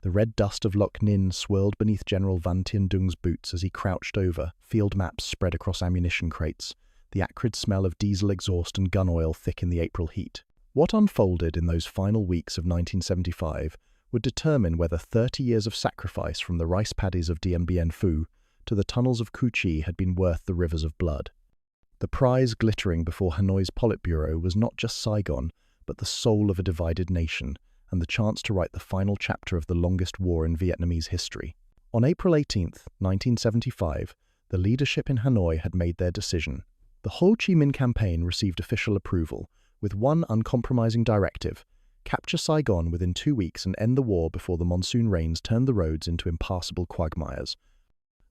The red dust of Loc Ninh swirled beneath General Văn Tiến Dũng boots as he crouched over, field maps spread across ammunition crates, the acrid smell of diesel exhaust and gun oil thick in the April heat. What unfolded in those final weeks of 1975 would determine whether 30 years of sacrifice from the rice paddies of Dien Bien Phu to the tunnels of Cu Chi had been worth the rivers of blood. The prize glittering before Hanoi's Politburo was not just Saigon, but the soul of a divided nation, and the chance to write the final chapter of the longest war in Vietnamese history. On April 18, 1975, the leadership in Hanoi had made their decision. The Ho Chi Minh Campaign received official approval, with one uncompromising directive: capture Saigon within 2 weeks and end the war before the monsoon rains turned the roads into impassable quagmires.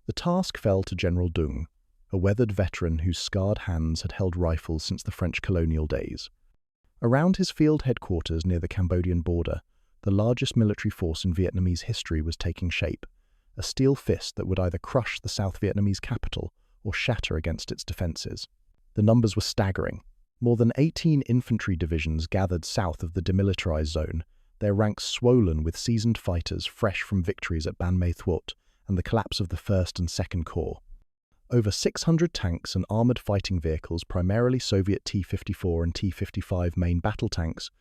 The task fell to General Dũng, a weathered veteran whose scarred hands had held rifles since the French colonial days. Around his field headquarters near the Cambodian border, the largest military force in Vietnamese history was taking shape, a steel fist that would either crush the South Vietnamese capital or shatter against its defenses. The numbers were staggering. More than 18 infantry divisions gathered south of the demilitarized zone, their ranks swollen with seasoned fighters fresh from victories at Ban Mae Thuot and the collapse of the 1st and 2nd Corps. Over 600 tanks and armoured fighting vehicles, primarily Soviet T-54 and T-55 main battle tanks,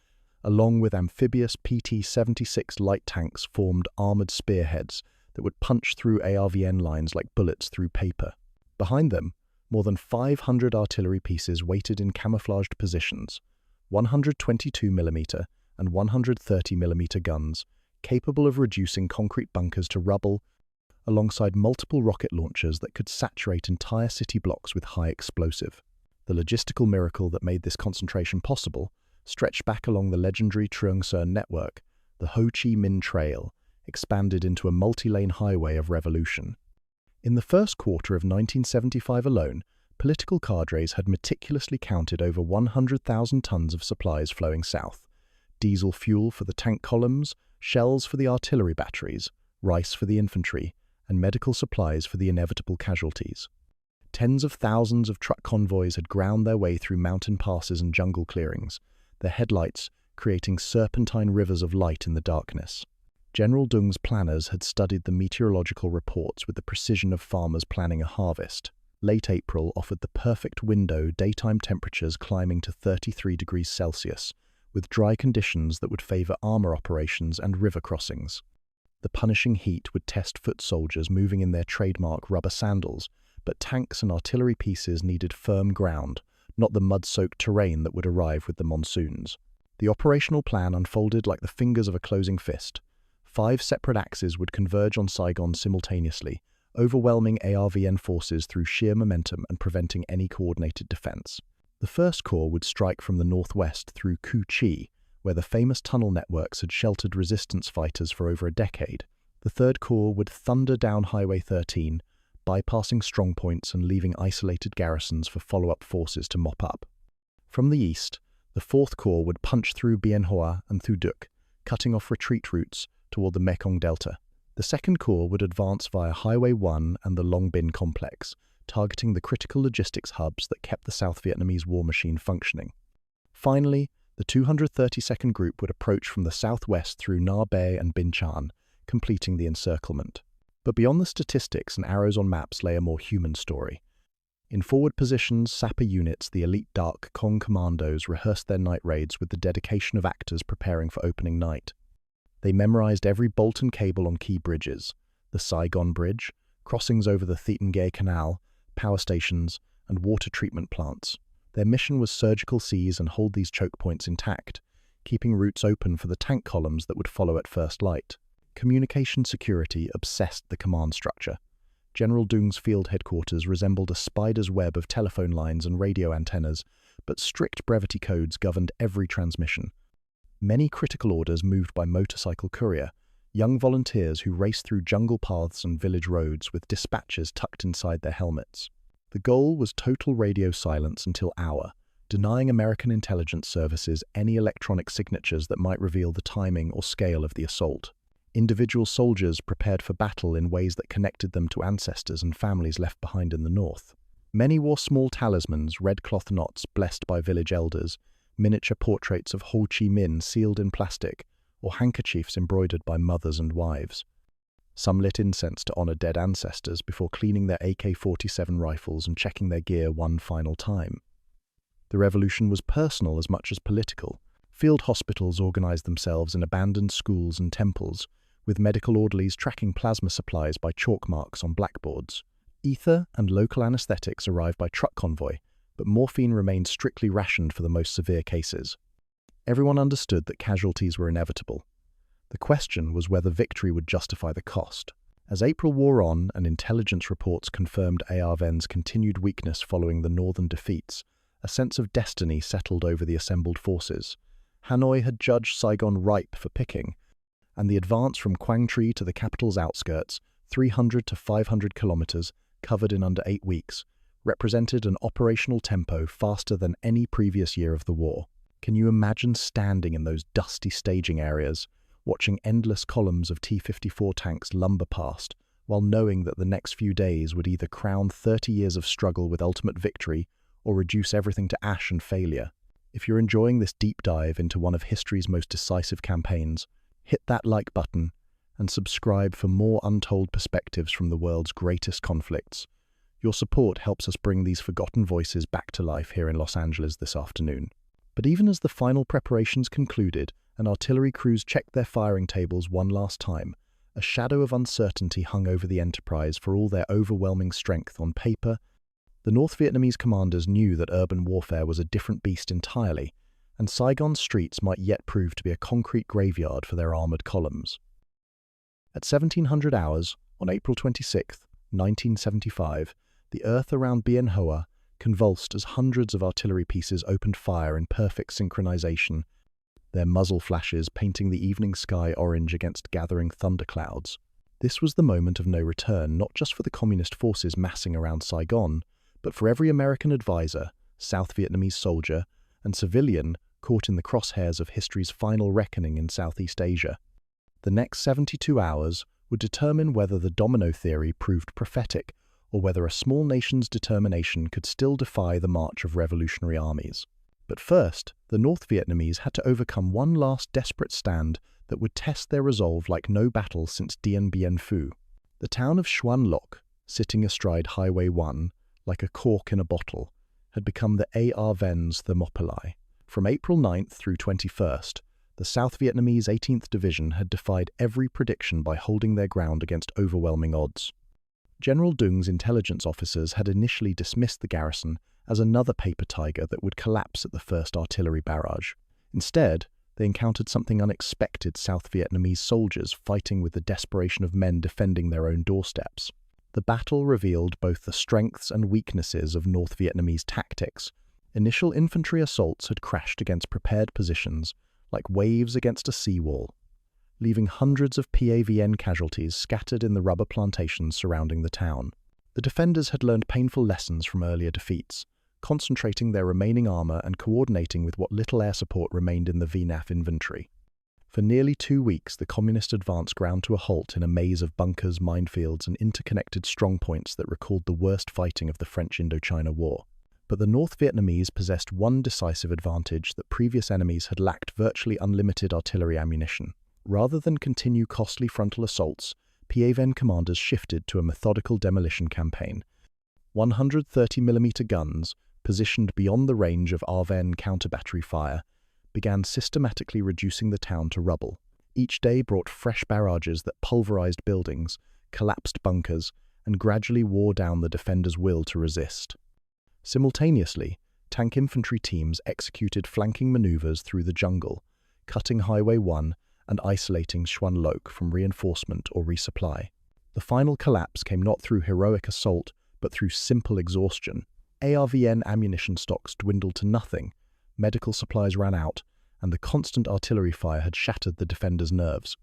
along with amphibious PT-76 light tanks, formed armoured spearheads that would punch through ARVN lines like bullets through paper. Behind them, more than 500 artillery pieces waited in camouflaged positions, 122mm and 130mm guns, capable of reducing concrete bunkers to rubble, alongside multiple rocket launchers that could saturate entire city blocks with high explosive. The logistical miracle that made this concentration possible stretched back along the legendary Truong Son network, the Ho Chi Minh Trail, expanded into a multi-lane highway of revolution. In the first quarter of 1975 alone, political cadres had meticulously counted over 100,000 tons of supplies flowing south: diesel fuel for the tank columns, shells for the artillery batteries, rice for the infantry, and medical supplies for the inevitable casualties. Tens of thousands of truck convoys had ground their way through mountain passes and jungle clearings, their headlights creating serpentine rivers of light in the darkness. General Dung's planners had studied the meteorological reports with the precision of farmers planning a harvest. Late April offered the perfect window, daytime temperatures climbing to 33 degrees Celsius, with dry conditions that would favor armor operations and river crossings. The punishing heat would test foot soldiers moving in their trademark rubber sandals, but tanks and artillery pieces needed firm ground, not the mud-soaked terrain that would arrive with the monsoons. The operational plan unfolded like the fingers of a closing fist. 5 separate axes would converge on Saigon simultaneously, overwhelming ARVN forces through sheer momentum and preventing any coordinated defense. The First Corps would strike from the northwest through Cu Chi, where the famous tunnel networks had sheltered resistance fighters for over a decade. The Third Corps would thunder down Highway 13, bypassing strongpoints and leaving isolated garrisons for follow-up forces to mop up. From the east, the Fourth Corps would punch through Bien Hoa and Thu Duc, cutting off retreat routes toward the Mekong Delta. The Second Corps would advance via Highway 1 and the Long Binh complex, targeting the critical logistics hubs that kept the South Vietnamese war machine functioning. Finally, the 232nd Group would approach from the southwest through Na Bay and Bin Chan, completing the encirclement. But beyond the statistics and arrows on maps lay a more human story. In forward positions, sapper units, the elite Dark Kong commandos, rehearsed their night raids with the dedication of actors preparing for opening night. They memorized every bolt and cable on key bridges: the Saigon Bridge, crossings over the Thị Nghê Canal, power stations, and water treatment plants. Their mission was surgical seize and hold these choke points intact, keeping routes open for the tank columns that would follow at first light. Communication security obsessed the command structure. General Dung's field headquarters resembled a spider's web of telephone lines and radio antennas, but strict brevity codes governed every transmission. Many critical orders moved by motorcycle courier, young volunteers who raced through jungle paths and village roads with dispatches tucked inside their helmets. The goal was total radio silence until hour, denying American intelligence services any electronic signatures that might reveal the timing or scale of the assault. Individual soldiers prepared for battle in ways that connected them to ancestors and families left behind in the north. Many wore small talismans, red cloth knots blessed by village elders, miniature portraits of Ho Chi Minh sealed in plastic, or handkerchiefs embroidered by mothers and wives. Some lit incense to honor dead ancestors before cleaning their AK-47 rifles and checking their gear one final time. The revolution was personal as much as political. Field hospitals organized themselves in abandoned schools and temples, with medical orderlies tracking plasma supplies by chalk marks on blackboards. Ether and local anesthetics arrived by truck convoy, but morphine remained strictly rationed for the most severe cases. Everyone understood that casualties were inevitable. The question was whether victory would justify the cost. As April wore on and intelligence reports confirmed ARVN's continued weakness following the northern defeats, a sense of destiny settled over the assembled forces. Hanoi had judged Saigon ripe for picking, and the advance from Quang Tri to the capital's outskirts, 300 to 500 kilometers, covered in under 8 weeks, represented an operational tempo faster than any previous year of the war. Can you imagine standing in those dusty staging areas, watching endless columns of T-54 tanks lumber past, while knowing that the next few days would either crown 30 years of struggle with ultimate victory or reduce everything to ash and failure? If you're enjoying this deep dive into one of history's most decisive campaigns, hit that like button and subscribe for more untold perspectives from the world's greatest conflicts. Your support helps us bring these forgotten voices back to life here in Los Angeles this afternoon. But even as the final preparations concluded and artillery crews checked their firing tables one last time, a shadow of uncertainty hung over the enterprise. For all their overwhelming strength on paper, the North Vietnamese commanders knew that urban warfare was a different beast entirely, and Saigon's streets might yet prove to be a concrete graveyard for their armored columns. At 1700 hours, on April 26, 1975, the earth around Bien Hoa convulsed as hundreds of artillery pieces opened fire in perfect synchronization, their muzzle flashes painting the evening sky orange against gathering thunderclouds. This was the moment of no return, not just for the communist forces massing around Saigon, but for every American advisor, South Vietnamese soldier, and civilian caught in the crosshairs of history's final reckoning in Southeast Asia. The next 72 hours would determine whether the domino theory proved prophetic, or whether a small nation's determination could still defy the march of revolutionary armies. But first, the North Vietnamese had to overcome one last desperate stand that would test their resolve like no battle since Dien Bien Phu. The town of Xuân Lộc, sitting astride Highway 1, like a cork in a bottle, had become the ARVN's Thermopylae. From April 9th through 21st, the South Vietnamese 18th Division had defied every prediction by holding their ground against overwhelming odds. General Dung's intelligence officers had initially dismissed the garrison as another paper tiger that would collapse at the first artillery barrage. Instead, they encountered something unexpected: South Vietnamese soldiers fighting with the desperation of men defending their own doorsteps. The battle revealed both the strengths and weaknesses of North Vietnamese tactics. Initial infantry assaults had crashed against prepared positions, like waves against a seawall, leaving hundreds of PAVN casualties scattered in the rubber plantations surrounding the town. The defenders had learned painful lessons from earlier defeats, concentrating their remaining armor and coordinating with what little air support remained in the VNAF inventory. For nearly 2 weeks, the communist advance ground to a halt in a maze of bunkers, minefields, and interconnected strongpoints that recalled the worst fighting of the French Indochina War. But the North Vietnamese possessed one decisive advantage that previous enemies had lacked: virtually unlimited artillery ammunition. Rather than continue costly frontal assaults, PAVN commanders shifted to a methodical demolition campaign. 130mm guns, positioned beyond the range of ARVN counter-battery fire, began systematically reducing the town to rubble. Each day brought fresh barrages that pulverized buildings, collapsed bunkers, and gradually wore down the defenders' will to resist. Simultaneously, tank infantry teams executed flanking maneuvers through the jungle, cutting Highway 1 and isolating Xuân Lộc from reinforcement or resupply. The final collapse came not through heroic assault, but through simple exhaustion. ARVN ammunition stocks dwindled to nothing, medical supplies ran out, and the constant artillery fire had shattered the defenders' nerves.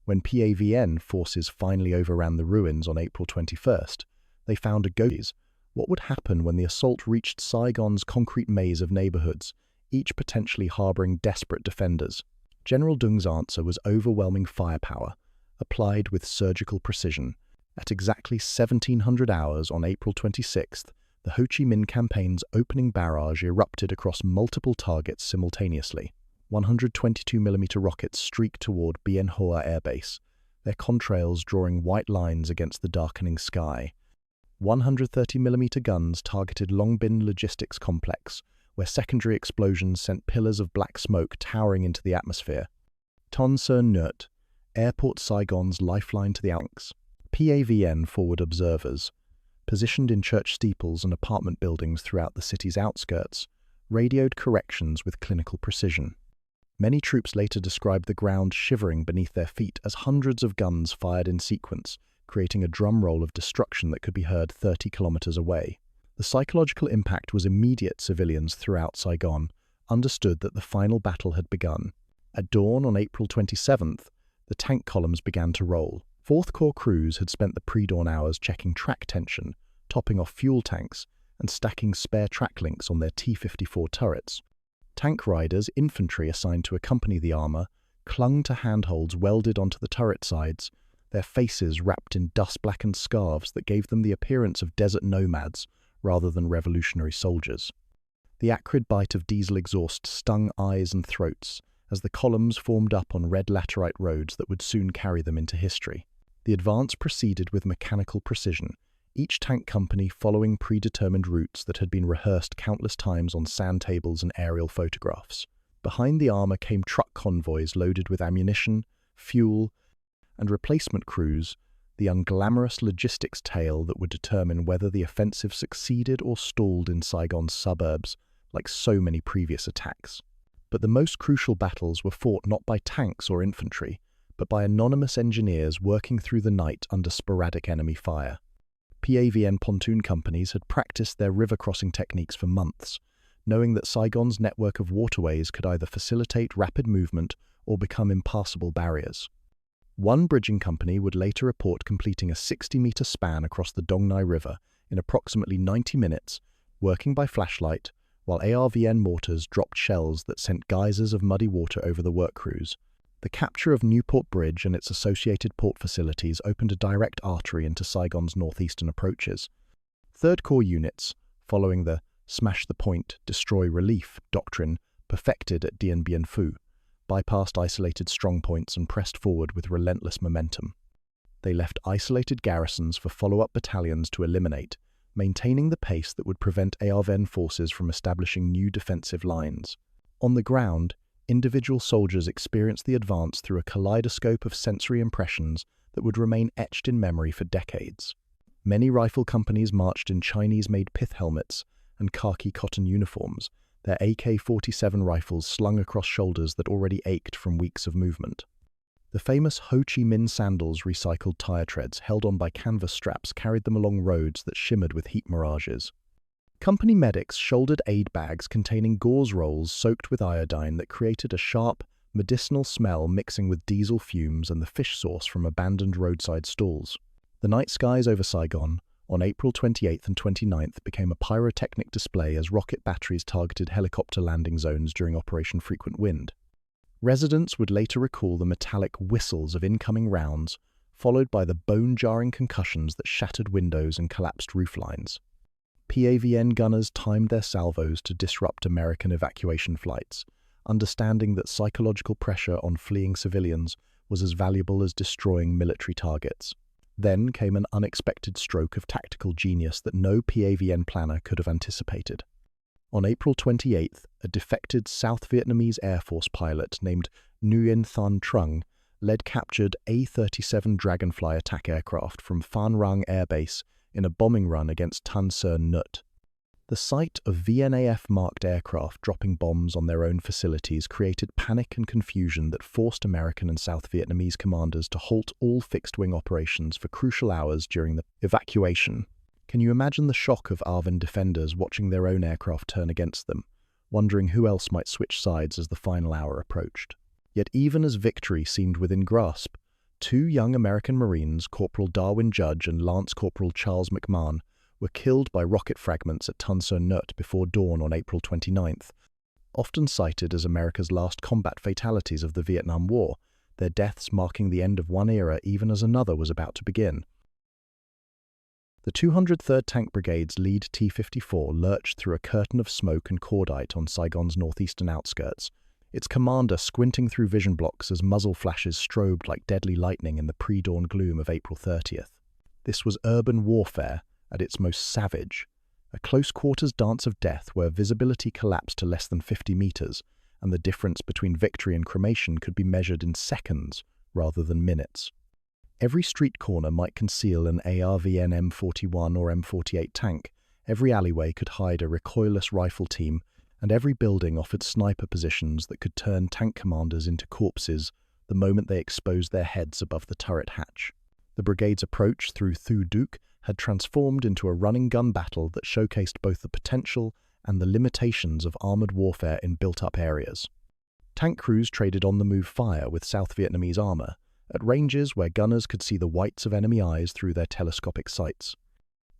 When PAVN forces finally overran the ruins on April 21st, they found a ghost. What would happen when the assault reached Saigon's concrete maze of neighborhoods, each potentially harboring desperate defenders? General Dung's answer was overwhelming firepower, applied with surgical precision. At exactly 1700 hours on April 26th, the Ho Chi Minh Campaign's opening barrage erupted across multiple targets simultaneously. 122mm rockets streaked toward Bien Hoa Air Base, their contrails drawing white lines against the darkening sky. 130mm guns targeted Long Binh Logistics Complex, where secondary explosions sent pillars of black smoke towering into the atmosphere. Ton Sur Nhut, Airport Saigon's lifeline to the Alps. PAVN forward observers, positioned in church steeples and apartment buildings throughout the city's outskirts, radioed corrections with clinical precision. Many troops later described the ground shivering beneath their feet as hundreds of guns fired in sequence, creating a drum roll of destruction that could be heard 30 kilometers away. The psychological impact was immediate. Civilians throughout Saigon understood that the final battle had begun. At dawn on April 27th, the tank columns began to roll. 4th Corps crews had spent the pre-dawn hours checking track tension, topping off fuel tanks, and stacking spare track links on their T-54 turrets. Tank riders, infantry assigned to accompany the armor, clung to handholds welded onto the turret sides, their faces wrapped in dust-blackened scarves that gave them the appearance of desert nomads rather than revolutionary soldiers. The acrid bite of diesel exhaust stung eyes and throats as the columns formed up on red laterite roads that would soon carry them into history. The advance proceeded with mechanical precision, each tank company following predetermined routes that had been rehearsed countless times on sand tables and aerial photographs. Behind the armor came truck convoys loaded with ammunition, fuel, and replacement crews, the unglamorous logistics tale that would determine whether the offensive succeeded or stalled in Saigon's suburbs, like so many previous attacks. But the most crucial battles were fought not by tanks or infantry, but by anonymous engineers working through the night under sporadic enemy fire. PAVN pontoon companies had practiced their river crossing techniques for months, knowing that Saigon's network of waterways could either facilitate rapid movement or become impassable barriers. One bridging company would later report completing a 60-meter span across the Dong Nai River in approximately 90 minutes, working by flashlight, while ARVN mortars dropped shells that sent geysers of muddy water over the work crews. The capture of Newport Bridge and its associated port facilities opened a direct artery into Saigon's northeastern approaches. 3rd Corps units, following the smash the point, destroy relief doctrine perfected at Dien Bien Phu, bypassed isolated strongpoints and pressed forward with relentless momentum. They left isolated garrisons for follow-up battalions to eliminate, maintaining the pace that would prevent ARVN forces from establishing new defensive lines. On the ground, individual soldiers experienced the advance through a kaleidoscope of sensory impressions that would remain etched in memory for decades. Many rifle companies marched in Chinese-made pith helmets and khaki cotton uniforms, their AK-47 rifles slung across shoulders that already ached from weeks of movement. The famous Ho Chi Minh sandals recycled tire treads held on by canvas straps carried them along roads that shimmered with heat mirages. Company medics shouldered aid bags containing gauze rolls soaked with iodine that created a sharp, medicinal smell mixing with diesel fumes and the fish sauce from abandoned roadside stalls. The night skies over Saigon, on April 28th and 29th, became a pyrotechnic display as rocket batteries targeted helicopter landing zones during Operation Frequent Wind. Residents would later recall the metallic whistles of incoming rounds, followed by the bone-jarring concussions that shattered windows and collapsed rooflines. PAVN gunners timed their salvos to disrupt American evacuation flights, understanding that psychological pressure on fleeing civilians was as valuable as destroying military targets. Then came an unexpected stroke of tactical genius that no PAVN planner could have anticipated. On April 28th, a defected South Vietnamese Air Force pilot named Nguyen Thanh Trung led captured A-37 Dragonfly attack aircraft from Phan Rang Air Base in a bombing run against Tan Sur Nhut. The sight of VNAF-marked aircraft dropping bombs on their own facilities created panic and confusion that forced American and South Vietnamese commanders to halt all fixed-wing operations for crucial hours during the evacuation. Can you imagine the shock of ARVN defenders watching their own aircraft turn against them, wondering who else might switch sides as the final hour approached? Yet even as victory seemed within grasp, 2 young American Marines, Corporal Darwin Judge and Lance Corporal Charles McMahon, were killed by rocket fragments at Tan Sur Nhut before dawn on April 29th. Often cited as America's last combat fatalities of the Vietnam War, their deaths marking the end of one era even as another was about to begin. The 203rd Tank Brigade's lead T-54 lurched through a curtain of smoke and cordite on Saigon's northeastern outskirts, its commander squinting through vision blocks as muzzle flashes strobed like deadly lightning in the pre-dawn gloom of April 30th. This was urban warfare at its most savage, a close-quarters dance of death where visibility collapsed to less than 50 meters, and the difference between victory and cremation could be measured in seconds rather than minutes. Every street corner might conceal an ARVN M41 or M48 tank, every alleyway could hide a recoilless rifle team, and every building offered sniper positions that could turn tank commanders into corpses the moment they exposed their heads above the turret hatch. The brigade's approach through Thu Duc had transformed into a running gun battle that showcased both the potential and the limitations of armoured warfare in built-up areas. Tank crews traded on-the-move fire with South Vietnamese armour, at ranges where gunners could see the whites of enemy eyes through their telescopic sights.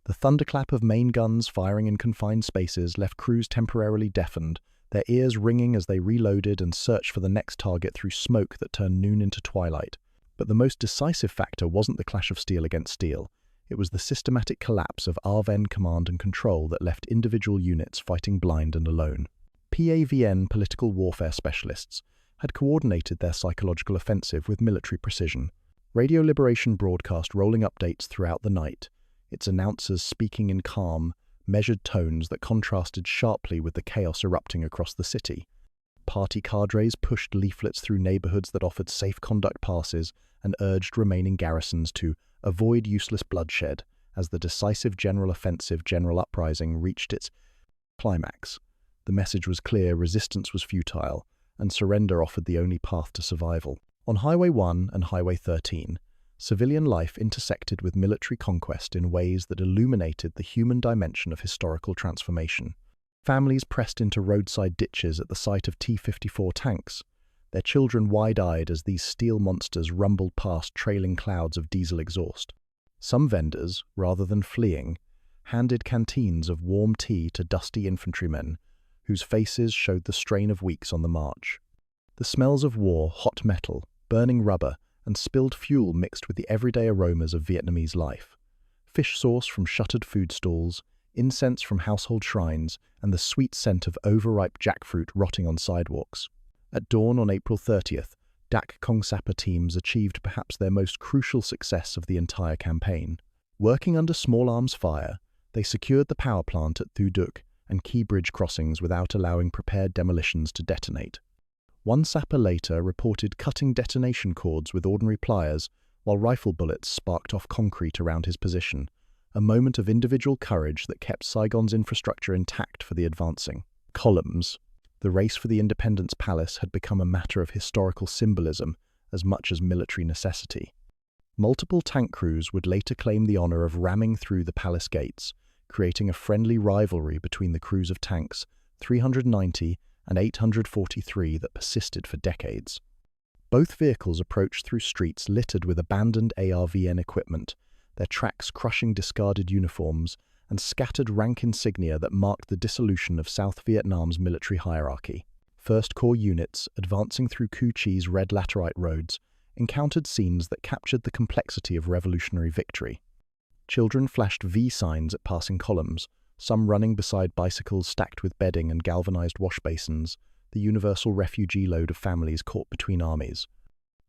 The thunderclap of main guns firing in confined spaces left crews temporarily deafened, their ears ringing as they reloaded and searched for the next target through smoke that turned noon into twilight. But the most decisive factor wasn't the clash of steel against steel. It was the systematic collapse of ARVN command and control that left individual units fighting blind and alone. PAVN political warfare specialists had coordinated their psychological offensive with military precision. Radio Liberation broadcast rolling updates throughout the night, its announcers speaking in calm, measured tones that contrasted sharply with the chaos erupting across the city. Party cadres pushed leaflets through neighborhoods that offered safe conduct passes and urged remaining garrisons to avoid useless bloodshed as the decisive general offensive general uprising reached its climax. The message was clear: resistance was futile, and surrender offered the only path to survival. On Highway 1 and Highway 13, civilian life intersected with military conquest in ways that illuminated the human dimension of historical transformation. Families pressed into roadside ditches at the sight of T-54 tanks, their children wide-eyed as these steel monsters rumbled past trailing clouds of diesel exhaust. Some vendors, rather than fleeing, handed canteens of warm tea to dusty infantrymen, whose faces showed the strain of weeks on the march. The smells of war, hot metal, burning rubber, and spilled fuel mixed with the everyday aromas of Vietnamese life. Fish sauce from shuttered food stalls, incense from household shrines, and the sweet scent of overripe jackfruit rotting on sidewalks. At dawn on April 30th, Dak Kong sapper teams achieved perhaps their most crucial success of the entire campaign. Working under small arms fire, they secured the power plant at Thu Duc and key bridge crossings without allowing prepared demolitions to detonate. One sapper later reported cutting detonation cords with ordinary pliers while rifle bullets sparked off concrete around his position, a moment of individual courage that kept Saigon's infrastructure intact for the advancing columns. The race for the Independence Palace had become a matter of historical symbolism as much as military necessity. Multiple tank crews would later claim the honor of ramming through the palace gates, creating a friendly rivalry between the crews of tanks 390 and 843 that persisted for decades. Both vehicles approached through streets littered with abandoned ARVN equipment, their tracks crushing discarded uniforms and scattered rank insignia that marked the dissolution of South Vietnam's military hierarchy. First Corps units, advancing through Cu Chi's red laterite roads, encountered scenes that captured the complexity of revolutionary victory. Children flashed V signs at passing columns, some running beside bicycles stacked with bedding and galvanized wash basins, the universal refugee load of families caught between armies.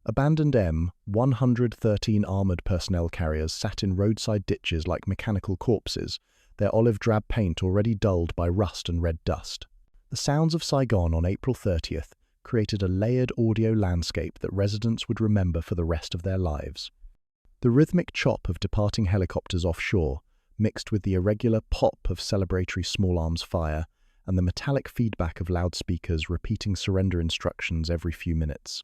Abandoned M113 armoured personnel carriers sat in roadside ditches like mechanical corpses, their olive-drab paint already dulled by rust and red dust. The sounds of Saigon on April 30th created a layered audio landscape that residents would remember for the rest of their lives. The rhythmic chop of departing helicopters offshore, mixed with the irregular pop of celebratory small arms fire, and the metallic feedback of loudspeakers repeating surrender instructions every few minutes.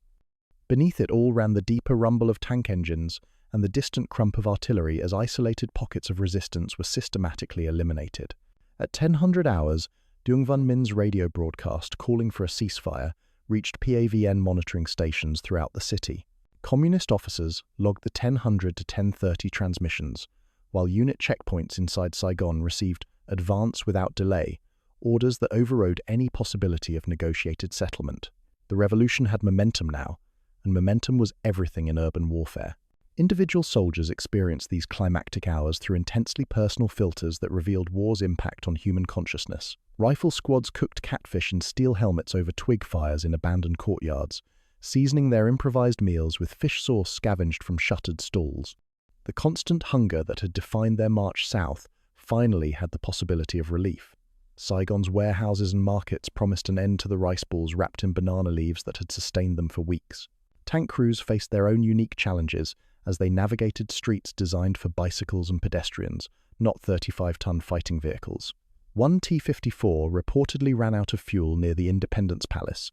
Beneath it all ran the deeper rumble of tank engines and the distant crump of artillery as isolated pockets of resistance were systematically eliminated. At 1000 hours, Dương Văn Minh's radio broadcast calling for a ceasefire reached PAVN monitoring stations throughout the city. Communist officers logged the 1000 to 1030 transmissions, while unit checkpoints inside Saigon received advance without delay, orders that overrode any possibility of negotiated settlement. The revolution had momentum now, and momentum was everything in urban warfare. Individual soldiers experienced these climactic hours through intensely personal filters that revealed war's impact on human consciousness. Rifle squads cooked catfish in steel helmets over twig fires in abandoned courtyards, seasoning their improvised meals with fish sauce scavenged from shuttered stalls. The constant hunger that had defined their march south finally had the possibility of relief. Saigon's warehouses and markets promised an end to the rice balls wrapped in banana leaves that had sustained them for weeks. Tank crews faced their own unique challenges as they navigated streets designed for bicycles and pedestrians, not 35-ton fighting vehicles. One T-54 reportedly ran out of fuel near the Independence Palace,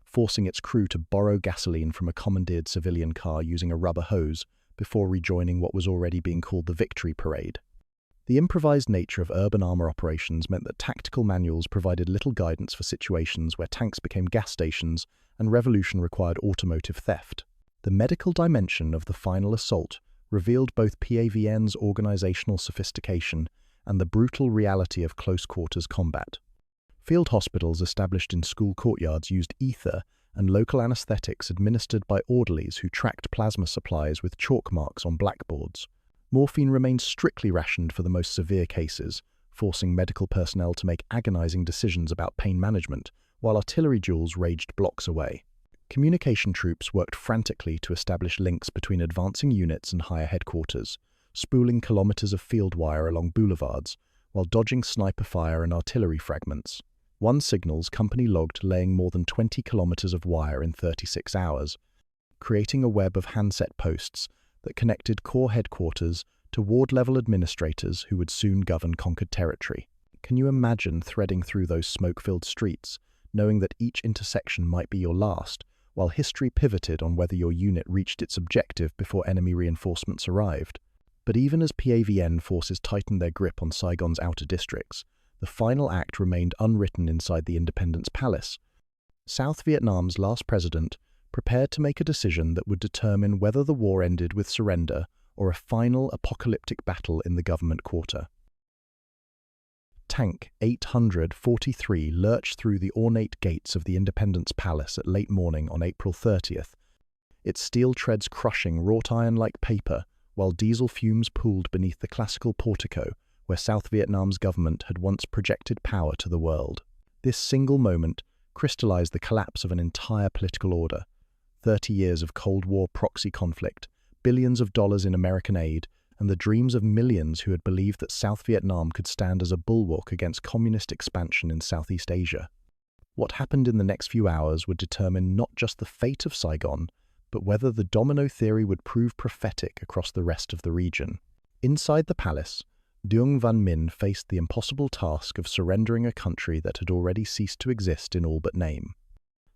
forcing its crew to borrow gasoline from a commandeered civilian car using a rubber hose before rejoining what was already being called the Victory Parade. The improvised nature of urban armor operations meant that tactical manuals provided little guidance for situations where tanks became gas stations and revolution required automotive theft. The medical dimension of the final assault revealed both PAVN's organizational sophistication and the brutal reality of close-quarters combat. Field hospitals established in school courtyards used ether and local anesthetics administered by orderlies who tracked plasma supplies with chalk marks on blackboards. Morphine remained strictly rationed for the most severe cases, forcing medical personnel to make agonizing decisions about pain management, while artillery duels raged blocks away. Communication troops worked frantically to establish links between advancing units and higher headquarters, spooling kilometers of field wire along boulevards, while dodging sniper fire and artillery fragments. One signals company logged laying more than 20 kilometers of wire in 36 hours, creating a web of handset posts that connected corps headquarters to ward-level administrators who would soon govern conquered territory. Can you imagine threading through those smoke-filled streets, knowing that each intersection might be your last, while history pivoted on whether your unit reached its objective before enemy reinforcements arrived? But even as PAVN forces tightened their grip on Saigon's outer districts, the final act remained unwritten inside the Independence Palace. South Vietnam's last president prepared to make a decision that would determine whether the war ended with surrender or a final apocalyptic battle in the government quarter. Tank 843 lurched through the ornate gates of the Independence Palace at late morning on April 30th, its steel treads crushing wrought iron-like paper, while diesel fumes pooled beneath the classical portico where South Vietnam's government had once projected power to the world. This single moment crystallized the collapse of an entire political order. 30 years of Cold War proxy conflict, billions of dollars in American aid, and the dreams of millions who had believed that South Vietnam could stand as a bulwark against communist expansion in Southeast Asia. What happened in the next few hours would determine not just the fate of Saigon, but whether the domino theory would prove prophetic across the rest of the region. Inside the palace, Dương Văn Minh faced the impossible task of surrendering a country that had already ceased to exist in all but name.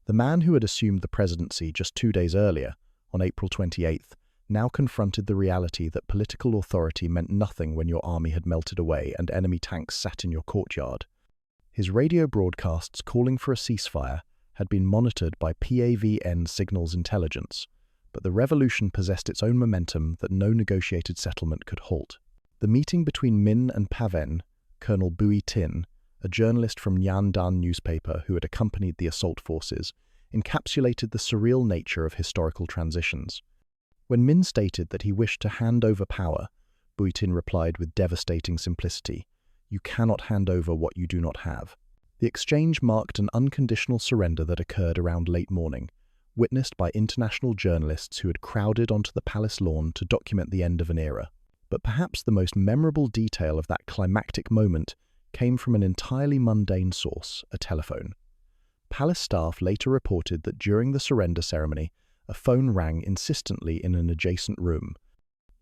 The man who had assumed the presidency just 2 days earlier, on April 28th, now confronted the reality that political authority meant nothing when your army had melted away and enemy tanks sat in your courtyard. His radio broadcasts calling for a ceasefire had been monitored by PAVN signals intelligence, but the revolution possessed its own momentum that no negotiated settlement could halt. The meeting between Minh and PAVN, Colonel Bui Tin, a journalist from Nhan Dan newspaper who had accompanied the assault forces, encapsulated the surreal nature of historical transitions. When Minh stated that he wished to hand over power, Bui Tin replied with devastating simplicity, "You cannot hand over what you do not have." The exchange marked an unconditional surrender that occurred around late morning, witnessed by international journalists who had crowded onto the palace lawn to document the end of an era. But perhaps the most memorable detail of that climactic moment came from an entirely mundane source, a telephone. Palace staff later reported that during the surrender ceremony, a phone rang insistently in an adjacent room.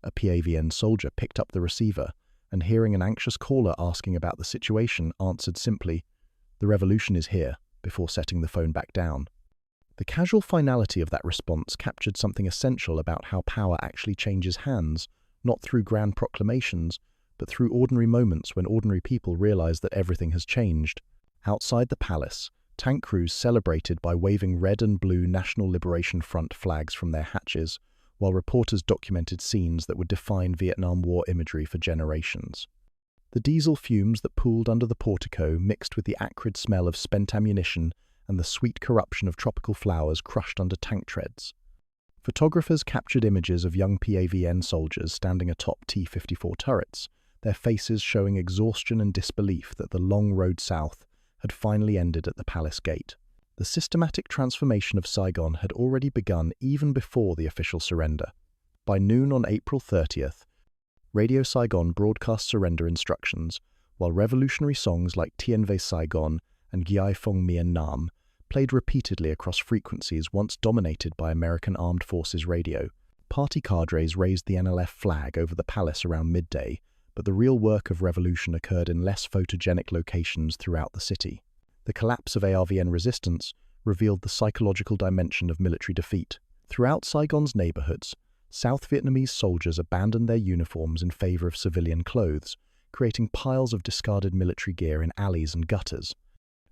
A PAVN soldier picked up the receiver and, hearing an anxious caller asking about the situation, answered simply, "The revolution is here," before setting the phone back down. The casual finality of that response captured something essential about how power actually changes hands, not through grand proclamations, but through ordinary moments when ordinary people realize that everything has changed. Outside the palace, tank crews celebrated by waving red and blue National Liberation Front flags from their hatches, while reporters documented scenes that would define Vietnam War imagery for generations. The diesel fumes that pooled under the portico mixed with the acrid smell of spent ammunition and the sweet corruption of tropical flowers crushed under tank treads. Photographers captured images of young PAVN soldiers standing atop T-54 turrets, their faces showing exhaustion and disbelief that the long road south had finally ended at the palace gate. The systematic transformation of Saigon had already begun even before the official surrender. By noon on April 30th, Radio Saigon broadcast surrender instructions, while revolutionary songs like Tien Ve Saigon and Giai Phong Mien Nam played repeatedly across frequencies once dominated by American Armed Forces radio. Party cadres raised the NLF flag over the palace around midday, but the real work of revolution occurred in less photogenic locations throughout the city. The collapse of ARVN resistance revealed the psychological dimension of military defeat. Throughout Saigon's neighborhoods, South Vietnamese soldiers abandoned their uniforms in favor of civilian clothes, creating piles of discarded military gear in alleys and gutters.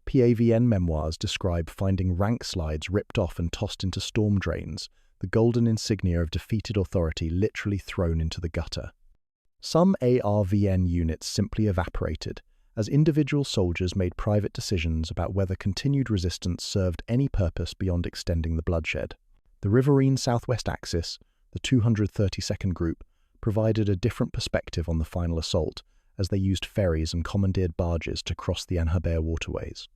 PAVN memoirs describe finding rank slides ripped off and tossed into storm drains, the golden insignia of defeated authority literally thrown into the gutter. Some ARVN units simply evaporated, as individual soldiers made private decisions about whether continued resistance served any purpose beyond extending the bloodshed. The Riverine Southwest Axis, the 232nd Group, provided a different perspective on the final assault, as they used ferries and commandeered barges to cross the Anhabert waterways.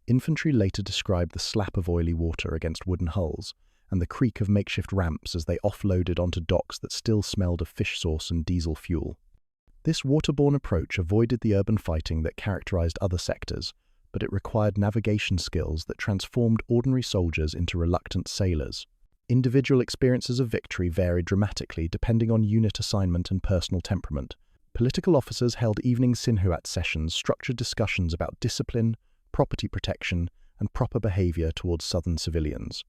Infantry later described the slap of oily water against wooden hulls, and the creak of makeshift ramps as they offloaded onto docks that still smelled of fish sauce and diesel fuel. This waterborne approach avoided the urban fighting that characterized other sectors, but it required navigation skills that transformed ordinary soldiers into reluctant sailors. Individual experiences of victory varied dramatically depending on unit assignment and personal temperament. Political officers held evening Sinhuat sessions, structured discussions about discipline, property protection, and proper behavior towards southern civilians.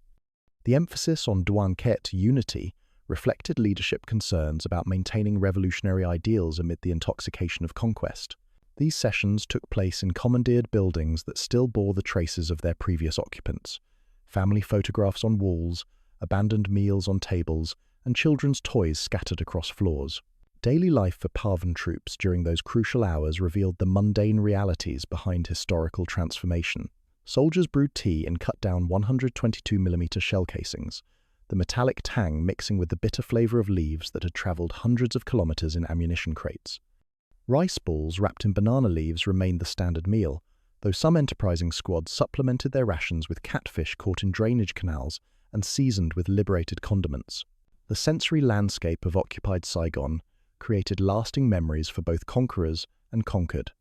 The emphasis on Duan Ket unity reflected leadership concerns about maintaining revolutionary ideals amid the intoxication of conquest. These sessions took place in commandeered buildings that still bore the traces of their previous occupants: family photographs on walls, abandoned meals on tables, and children's toys scattered across floors. Daily life for PAVN troops during those crucial hours revealed the mundane realities behind historical transformation. Soldiers brewed tea in cut-down 122mm shell casings, the metallic tang mixing with the bitter flavor of leaves that had traveled hundreds of kilometers in ammunition crates. Rice balls wrapped in banana leaves remained the standard meal, though some enterprising squads supplemented their rations with catfish caught in drainage canals and seasoned with liberated condiments. The sensory landscape of occupied Saigon created lasting memories for both conquerors and conquered.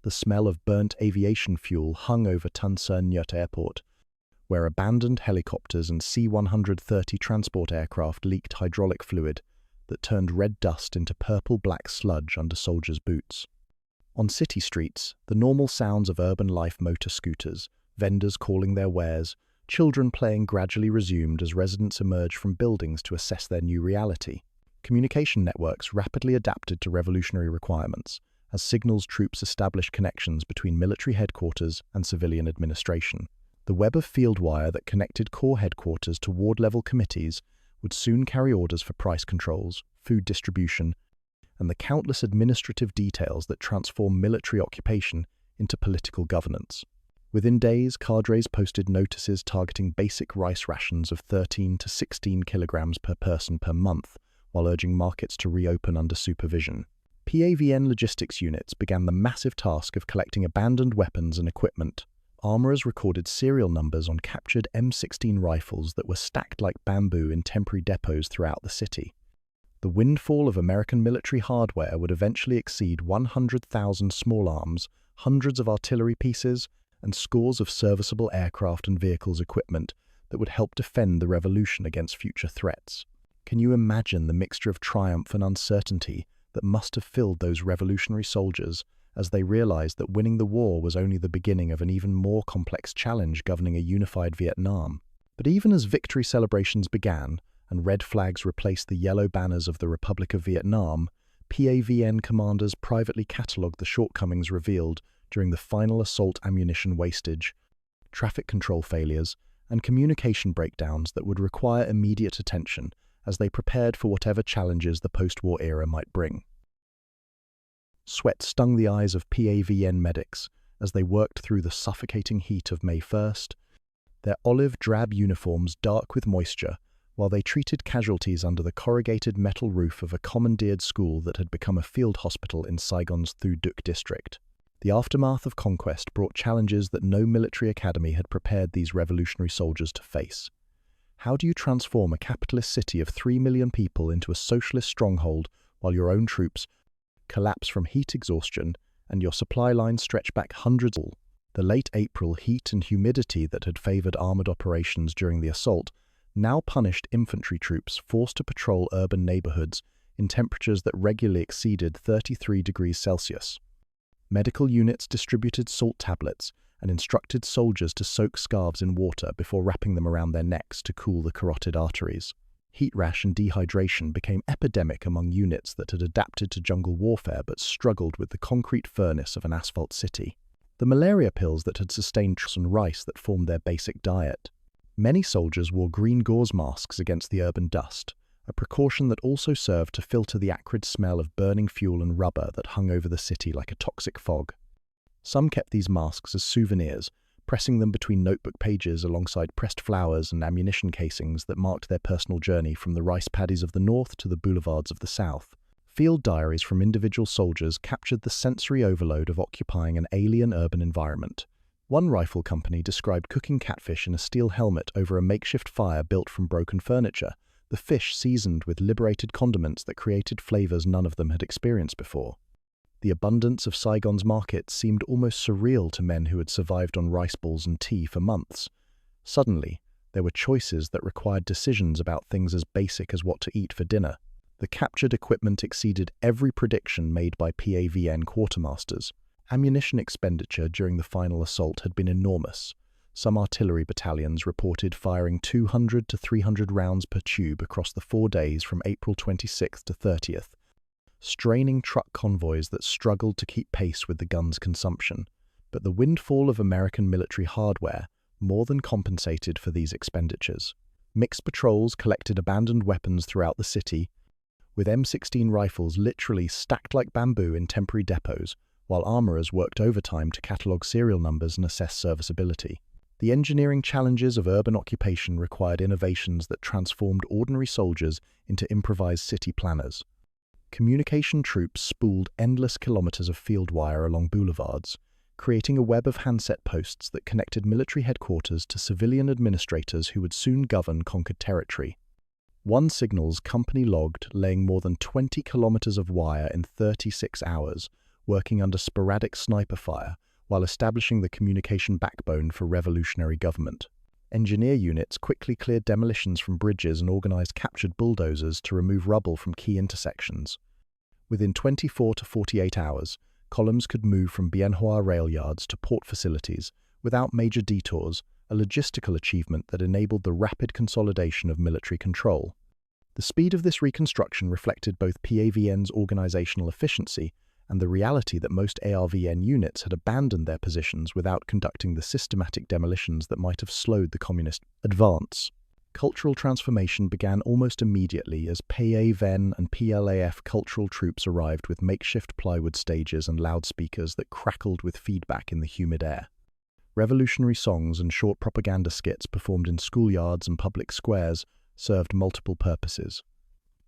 The smell of burnt aviation fuel hung over Tan Son Nhut Airport, where abandoned helicopters and C-130 transport aircraft leaked hydraulic fluid that turned red dust into purple-black sludge under soldiers' boots. On city streets, the normal sounds of urban life, motor scooters, vendors calling their wares, children playing gradually resumed as residents emerged from buildings to assess their new reality. Communication networks rapidly adapted to revolutionary requirements, as signals troops established connections between military headquarters and civilian administration. The web of field wire that connected corps headquarters to ward-level committees would soon carry orders for price controls, food distribution, and the countless administrative details that transform military occupation into political governance. Within days, cadres posted notices targeting basic rice rations of 13 to 16 kilograms per person per month, while urging markets to reopen under supervision. PAVN logistics units began the massive task of collecting abandoned weapons and equipment. Armorers recorded serial numbers on captured M16 rifles that were stacked like bamboo in temporary depots throughout the city. The windfall of American military hardware would eventually exceed 100,000 small arms, hundreds of artillery pieces, and scores of serviceable aircraft and vehicles equipment that would help defend the revolution against future threats. Can you imagine the mixture of triumph and uncertainty that must have filled those revolutionary soldiers as they realized that winning the war was only the beginning of an even more complex challenge governing a unified Vietnam? But even as victory celebrations began and red flags replaced the yellow banners of the Republic of Vietnam, PAVN commanders privately catalogued the shortcomings revealed during the final assault: ammunition wastage, traffic control failures, and communication breakdowns that would require immediate attention as they prepared for whatever challenges the post-war era might bring. Sweat stung the eyes of PAVN medics as they worked through the suffocating heat of May 1st, their olive-drab uniforms dark with moisture, while they treated casualties under the corrugated metal roof of a commandeered school that had become a field hospital in Saigon's Thu Duc district. The aftermath of conquest brought challenges that no military academy had prepared these revolutionary soldiers to face. How do you transform a capitalist city of 3 million people into a socialist stronghold while your own troops collapse from heat exhaustion and your supply lines stretch back hundreds? The late April heat and humidity that had favored armored operations during the assault now punished infantry troops forced to patrol urban neighborhoods in temperatures that regularly exceeded 33 degrees Celsius. Medical units distributed salt tablets and instructed soldiers to soak scarves in water before wrapping them around their necks to cool the carotid arteries. Heat rash and dehydration became epidemic among units that had adapted to jungle warfare but struggled with the concrete furnace of an asphalt city. The malaria pills that had sustained and rice that formed their basic diet. Many soldiers wore green gauze masks against the urban dust, a precaution that also served to filter the acrid smell of burning fuel and rubber that hung over the city like a toxic fog. Some kept these masks as souvenirs, pressing them between notebook pages alongside pressed flowers and ammunition casings that marked their personal journey from the rice paddies of the north to the boulevards of the south. Field diaries from individual soldiers captured the sensory overload of occupying an alien urban environment. One rifle company described cooking catfish in a steel helmet over a makeshift fire built from broken furniture, the fish seasoned with liberated condiments that created flavors none of them had experienced before. The abundance of Saigon's markets seemed almost surreal to men who had survived on rice balls and tea for months. Suddenly, there were choices that required decisions about things as basic as what to eat for dinner. The captured equipment exceeded every prediction made by PAVN quartermasters. Ammunition expenditure during the final assault had been enormous. Some artillery battalions reported firing 200 to 300 rounds per tube across the 4 days from April 26th to 30th, straining truck convoys that struggled to keep pace with the guns' consumption. But the windfall of American military hardware more than compensated for these expenditures. Mixed patrols collected abandoned weapons throughout the city, with M16 rifles literally stacked like bamboo in temporary depots, while armorers worked overtime to catalogue serial numbers and assess serviceability. The engineering challenges of urban occupation required innovations that transformed ordinary soldiers into improvised city planners. Communication troops spooled endless kilometers of field wire along boulevards, creating a web of handset posts that connected military headquarters to civilian administrators who would soon govern conquered territory. One signal's company logged laying more than 20 kilometers of wire in 36 hours, working under sporadic sniper fire while establishing the communication backbone for revolutionary government. Engineer units quickly cleared demolitions from bridges and organized captured bulldozers to remove rubble from key intersections. Within 24 to 48 hours, columns could move from Bien Hoa rail yards to port facilities without major detours, a logistical achievement that enabled the rapid consolidation of military control. The speed of this reconstruction reflected both PAVN's organizational efficiency and the reality that most ARVN units had abandoned their positions without conducting the systematic demolitions that might have slowed the communist advance. Cultural transformation began almost immediately as PAVN and PLAF cultural troops arrived with makeshift plywood stages and loudspeakers that crackled with feedback in the humid air. Revolutionary songs and short propaganda skits performed in schoolyards and public squares served multiple purposes.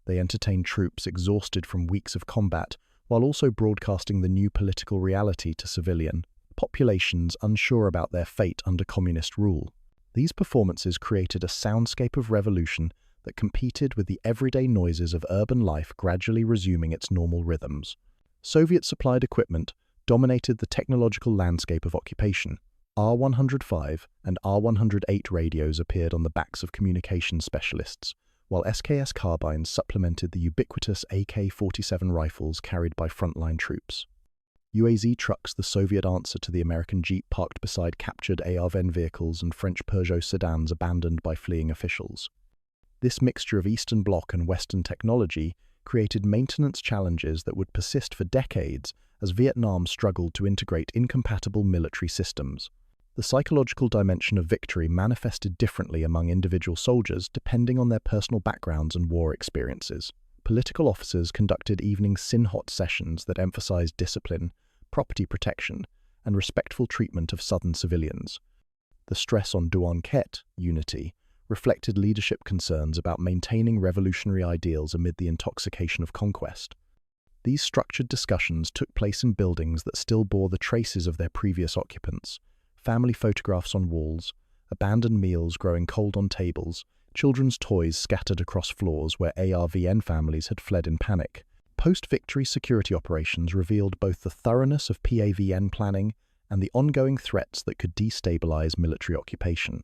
They entertained troops exhausted from weeks of combat, while also broadcasting the new political reality to civilian populations unsure about their fate under communist rule. These performances created a soundscape of revolution that competed with the everyday noises of urban life gradually resuming its normal rhythms. Soviet-supplied equipment dominated the technological landscape of occupation. R-105 and R-108 radios appeared on the backs of communication specialists, while SKS carbines supplemented the ubiquitous AK-47 rifles carried by frontline troops. UAZ trucks, the Soviet answer to the American Jeep parked beside captured ARVN vehicles and French Peugeot sedans abandoned by fleeing officials. This mixture of Eastern Bloc and Western technology created maintenance challenges that would persist for decades as Vietnam struggled to integrate incompatible military systems. The psychological dimension of victory manifested differently among individual soldiers depending on their personal backgrounds and war experiences. Political officers conducted evening sin-hot sessions that emphasized discipline, property protection, and respectful treatment of southern civilians. The stress on Duan Ket, unity, reflected leadership concerns about maintaining revolutionary ideals amid the intoxication of conquest. These structured discussions took place in buildings that still bore the traces of their previous occupants: family photographs on walls, abandoned meals growing cold on tables, children's toys scattered across floors where ARVN families had fled in panic. Post-victory security operations revealed both the thoroughness of PAVN planning and the ongoing threats that could destabilize military occupation.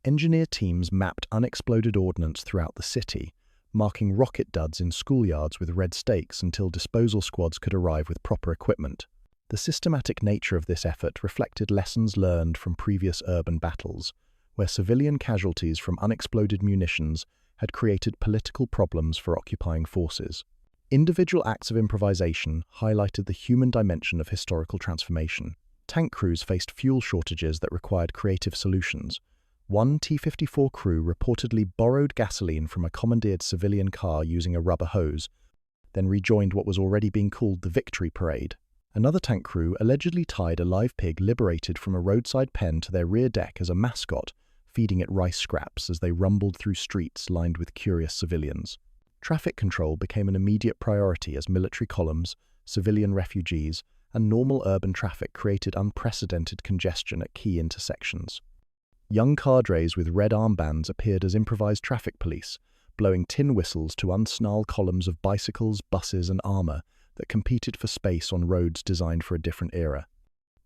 Engineer teams mapped unexploded ordnance throughout the city, marking rocket duds in schoolyards with red stakes until disposal squads could arrive with proper equipment. The systematic nature of this effort reflected lessons learned from previous urban battles, where civilian casualties from unexploded munitions had created political problems for occupying forces. Individual acts of improvisation highlighted the human dimension of historical transformation. Tank crews faced fuel shortages that required creative solutions. One T-54 crew reportedly borrowed gasoline from a commandeered civilian car using a rubber hose, then rejoined what was already being called the Victory Parade. Another tank crew allegedly tied a live pig liberated from a roadside pen to their rear deck as a mascot, feeding it rice scraps as they rumbled through streets lined with curious civilians. Traffic control became an immediate priority as military columns, civilian refugees, and normal urban traffic created unprecedented congestion at key intersections. Young cadres with red armbands appeared as improvised traffic police, blowing tin whistles to unsnarl columns of bicycles, buses, and armor that competed for space on roads designed for a different era.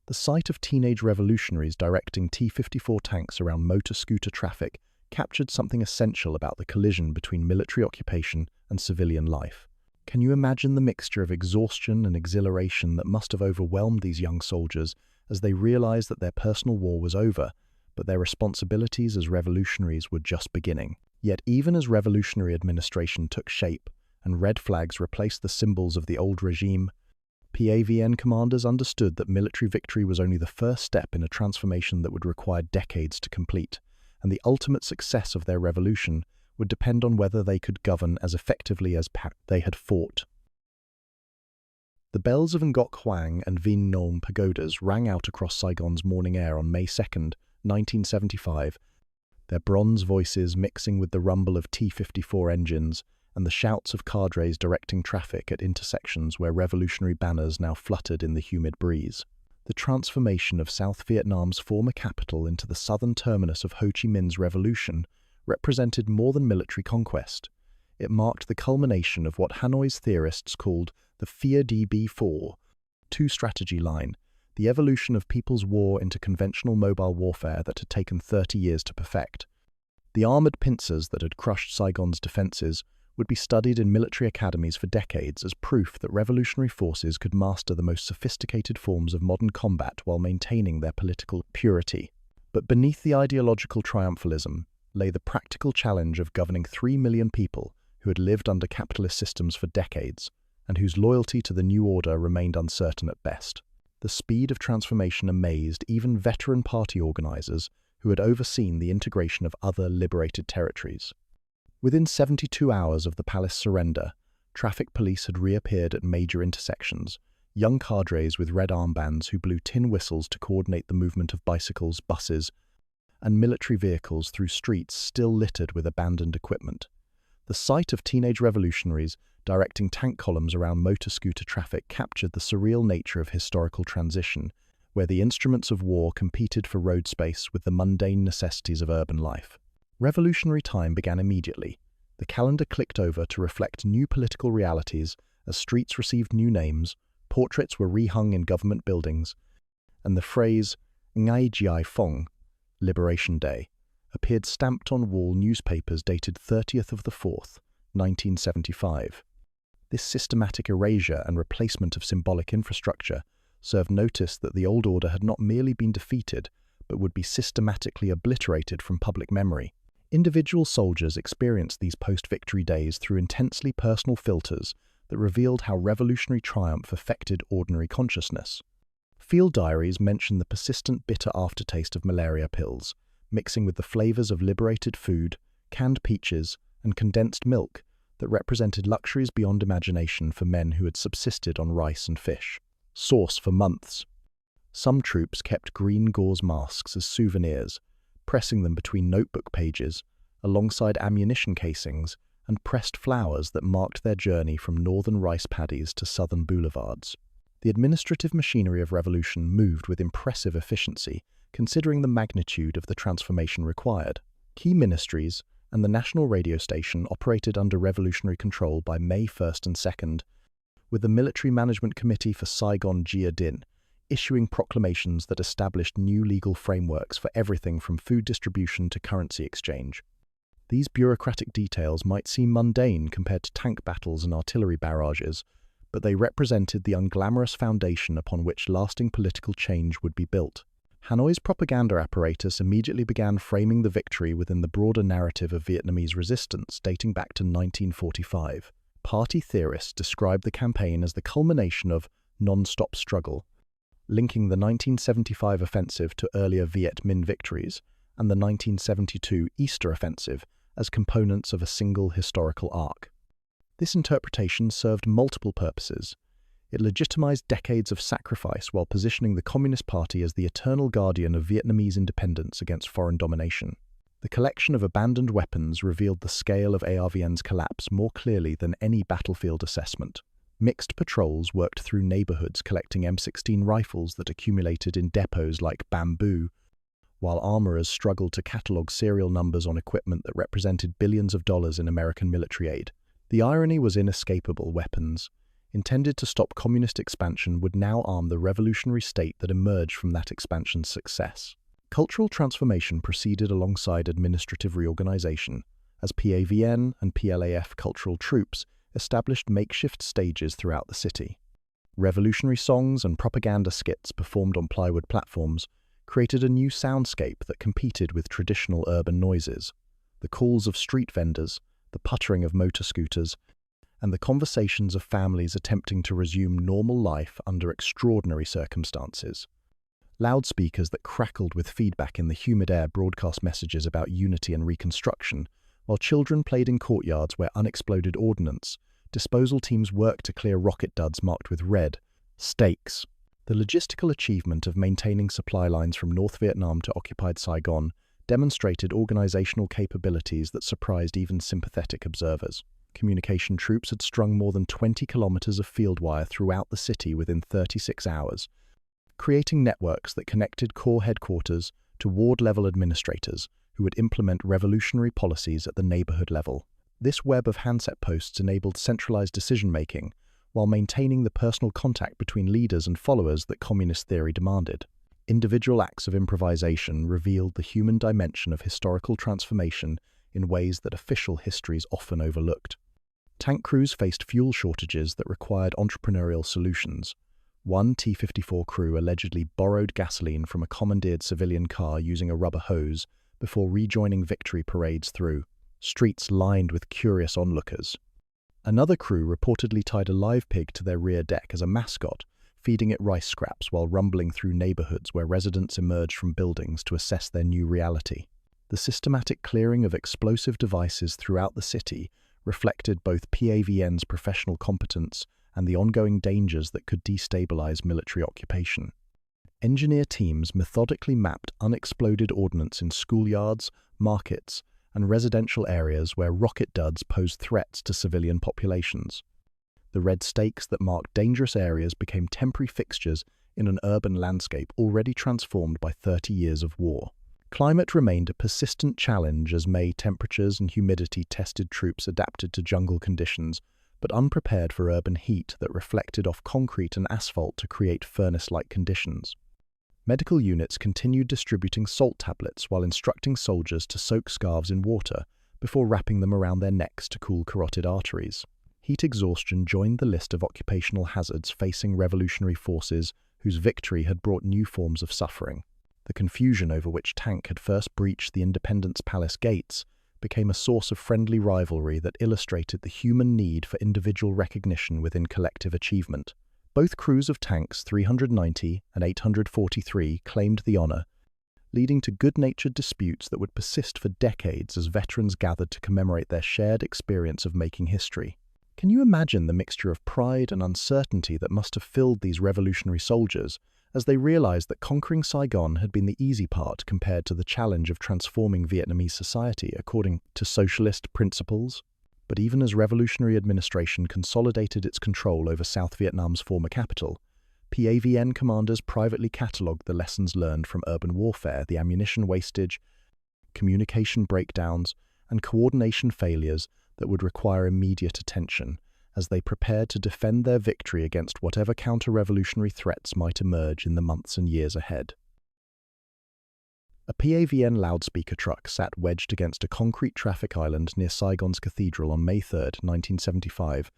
The sight of teenage revolutionaries directing T-54 tanks around motor scooter traffic captured something essential about the collision between military occupation and civilian life. Can you imagine the mixture of exhaustion and exhilaration that must have overwhelmed these young soldiers as they realized that their personal war was over, but their responsibilities as revolutionaries were just beginning? Yet even as revolutionary administration took shape and red flags replaced the symbols of the old regime, PAVN commanders understood that military victory was only the first step in a transformation that would require decades to complete, and the ultimate success of their revolution would depend on whether they could govern as effectively as they had fought. The bells of Ngoc Hoang and Vien Nom pagodas rang out across Saigon's morning air on May 2nd, 1975, their bronze voices mixing with the rumble of T-54 engines and the shouts of cadres directing traffic at intersections where revolutionary banners now fluttered in the humid breeze. The transformation of South Vietnam's former capital into the southern terminus of Ho Chi Minh's revolution represented more than military conquest. It marked the culmination of what Hanoi's theorists called the Phia DB4 two-strategy line, the evolution of people's war into conventional mobile warfare that had taken 30 years to perfect. The armored pincers that had crushed Saigon's defenses would be studied in military academies for decades as proof that revolutionary forces could master the most sophisticated forms of modern combat while maintaining their political purity. But beneath the ideological triumphalism lay the practical challenge of governing 3 million people who had lived under capitalist systems for decades and whose loyalty to the new order remained uncertain at best. The speed of transformation amazed even veteran party organizers who had overseen the integration of other liberated territories. Within 72 hours of the palace surrender, traffic police had reappeared at major intersections, young cadres with red armbands who blew tin whistles to coordinate the movement of bicycles, buses, and military vehicles through streets still littered with abandoned equipment. The sight of teenage revolutionaries directing tank columns around motor scooter traffic captured the surreal nature of historical transition, where the instruments of war competed for road space with the mundane necessities of urban life. Revolutionary time began immediately. The calendar clicked over to reflect new political realities as streets received new names, portraits were rehung in government buildings, and the phrase Ngai Jiai Fong, Liberation Day, appeared stamped on wall newspapers dated 30th of the 4th, 1975. This systematic erasure and replacement of symbolic infrastructure served notice that the old order had not merely been defeated, but would be systematically obliterated from public memory. Individual soldiers experienced these post-victory days through intensely personal filters that revealed how revolutionary triumph affected ordinary consciousness. Field diaries mention the persistent bitter aftertaste of malaria pills, mixing with the flavors of liberated food, canned peaches, and condensed milk that represented luxuries beyond imagination for men who had subsisted on rice and fish. Source for months. Some troops kept green gauze masks as souvenirs, pressing them between notebook pages alongside ammunition casings and pressed flowers that marked their journey from northern rice paddies to southern boulevards. The administrative machinery of revolution moved with impressive efficiency, considering the magnitude of the transformation required. Key ministries and the national radio station operated under revolutionary control by May 1st and 2nd, with the Military Management Committee for Saigon Gia Dinh issuing proclamations that established new legal frameworks for everything from food distribution to currency exchange. These bureaucratic details might seem mundane compared to tank battles and artillery barrages, but they represented the unglamorous foundation upon which lasting political change would be built. Hanoi's propaganda apparatus immediately began framing the victory within the broader narrative of Vietnamese resistance dating back to 1945. Party theorists described the campaign as the culmination of non-stop struggle, linking the 1975 offensive to earlier Viet Minh victories and the 1972 Easter offensive as components of a single historical arc. This interpretation served multiple purposes. It legitimized decades of sacrifice while positioning the Communist Party as the eternal guardian of Vietnamese independence against foreign domination. The collection of abandoned weapons revealed the scale of ARVN's collapse more clearly than any battlefield assessment. Mixed patrols worked through neighborhoods collecting M16 rifles that accumulated in depots like bamboo, while armorers struggled to catalog serial numbers on equipment that represented billions of dollars in American military aid. The irony was inescapable. Weapons, intended to stop communist expansion, would now arm the revolutionary state that emerged from that expansion's success. Cultural transformation proceeded alongside administrative reorganization, as PAVN and PLAF cultural troops established makeshift stages throughout the city. Revolutionary songs and propaganda skits performed on plywood platforms created a new soundscape that competed with traditional urban noises. The calls of street vendors, the puttering of motor scooters, and the conversations of families attempting to resume normal life under extraordinary circumstances. Loudspeakers that crackled with feedback in the humid air broadcast messages about unity and reconstruction, while children played in courtyards where unexploded ordnance. Disposal teams worked to clear rocket duds marked with red stakes. The logistical achievement of maintaining supply lines from North Vietnam to occupied Saigon demonstrated organizational capabilities that surprised even sympathetic observers. Communication troops had strung more than 20 kilometers of field wire throughout the city within 36 hours, creating networks that connected corps headquarters to ward-level administrators who would implement revolutionary policies at the neighborhood level. This web of handset posts enabled centralized decision-making while maintaining the personal contact between leaders and followers that communist theory demanded. Individual acts of improvisation revealed the human dimension of historical transformation in ways that official histories often overlooked. Tank crews faced fuel shortages that required entrepreneurial solutions. One T-54 crew allegedly borrowed gasoline from a commandeered civilian car using a rubber hose before rejoining victory parades through streets lined with curious onlookers. Another crew reportedly tied a live pig to their rear deck as a mascot, feeding it rice scraps while rumbling through neighborhoods where residents emerged from buildings to assess their new reality. The systematic clearing of explosive devices throughout the city reflected both PAVN's professional competence and the ongoing dangers that could destabilize military occupation. Engineer teams methodically mapped unexploded ordnance in schoolyards, markets, and residential areas where rocket duds posed threats to civilian populations. The red stakes that marked dangerous areas became temporary fixtures in an urban landscape already transformed by 30 years of war. Climate remained a persistent challenge as May temperatures and humidity tested troops adapted to jungle conditions, but unprepared for urban heat that reflected off concrete and asphalt to create furnace-like conditions. Medical units continued distributing salt tablets while instructing soldiers to soak scarves in water before wrapping them around their necks to cool carotid arteries. Heat exhaustion joined the list of occupational hazards facing revolutionary forces whose victory had brought new forms of suffering. The confusion over which tank had first breached the Independence Palace gates became a source of friendly rivalry that illustrated the human need for individual recognition within collective achievement. Both crews of tanks 390 and 843 claimed the honor, leading to good-natured disputes that would persist for decades as veterans gathered to commemorate their shared experience of making history. Can you imagine the mixture of pride and uncertainty that must have filled these revolutionary soldiers as they realized that conquering Saigon had been the easy part compared to the challenge of transforming Vietnamese society according to socialist principles. But even as revolutionary administration consolidated its control over South Vietnam's former capital, PAVN commanders privately catalogued the lessons learned from urban warfare, the ammunition wastage, communication breakdowns, and coordination failures that would require immediate attention as they prepared to defend their victory against whatever counter-revolutionary threats might emerge in the months and years ahead. A PAVN loudspeaker truck sat wedged against a concrete traffic island near Saigon's cathedral on May 3, 1975,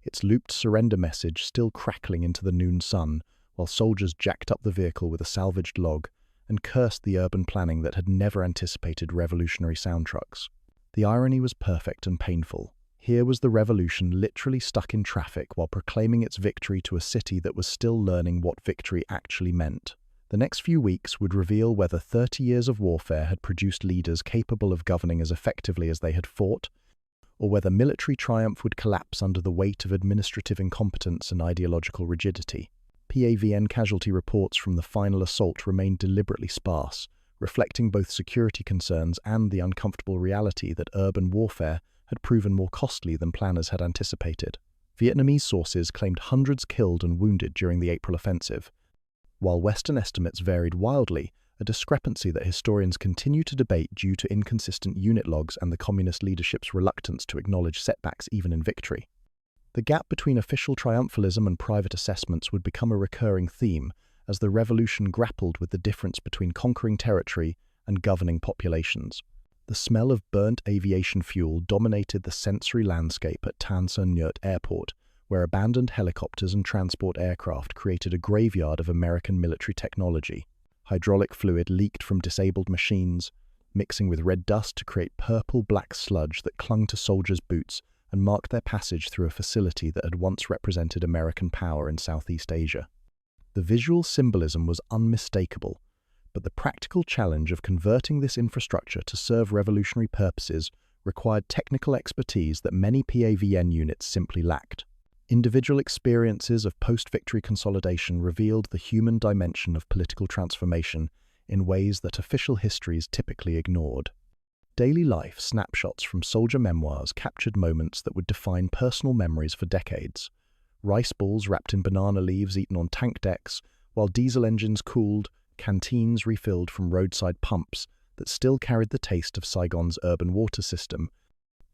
its looped surrender message still crackling into the noon sun, while soldiers jacked up the vehicle with a salvaged log and cursed the urban planning that had never anticipated revolutionary sound trucks. The irony was perfect and painful. Here was the revolution literally stuck in traffic while proclaiming its victory to a city that was still learning what victory actually meant. The next few weeks would reveal whether 30 years of warfare had produced leaders capable of governing as effectively as they had fought, or whether military triumph would collapse under the weight of administrative incompetence and ideological rigidity. PAVN casualty reports from the final assault remained deliberately sparse, reflecting both security concerns and the uncomfortable reality that urban warfare had proven more costly than planners had anticipated. Vietnamese sources claimed hundreds killed and wounded during the April offensive, while Western estimates varied wildly, a discrepancy that historians continue to debate due to inconsistent unit logs and the communist leadership's reluctance to acknowledge setbacks even in victory. The gap between official triumphalism and private assessments would become a recurring theme as the revolution grappled with the difference between conquering territory and governing populations. The smell of burnt aviation fuel dominated the sensory landscape at Tan Son Nhut Airport, where abandoned helicopters and transport aircraft created a graveyard of American military technology. Hydraulic fluid leaked from disabled machines, mixing with red dust to create purple-black sludge that clung to soldiers' boots and marked their passage through a facility that had once represented American power in Southeast Asia. The visual symbolism was unmistakable, but the practical challenge of converting this infrastructure to serve revolutionary purposes required technical expertise that many PAVN units simply lacked. Individual experiences of post-victory consolidation revealed the human dimension of political transformation in ways that official histories typically ignored. Daily life snapshots from soldier memoirs captured moments that would define personal memories for decades. Rice balls wrapped in banana leaves eaten on tank decks, while diesel engines cooled, canteens refilled from roadside pumps that still carried the taste of Saigon's urban water system,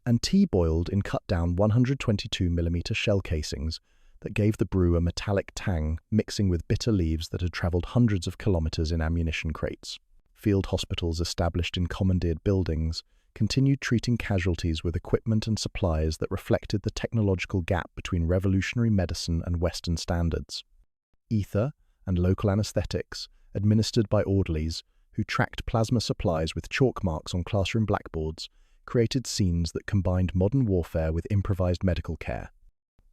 and tea boiled in cut-down 122mm shell casings that gave the brew a metallic tang, mixing with bitter leaves that had travelled hundreds of kilometres in ammunition crates. Field hospitals established in commandeered buildings continued treating casualties with equipment and supplies that reflected the technological gap between revolutionary medicine and Western standards. Ether and local anesthetics, administered by orderlies who tracked plasma supplies with chalk marks on classroom blackboards, created scenes that combined modern warfare with improvised medical care.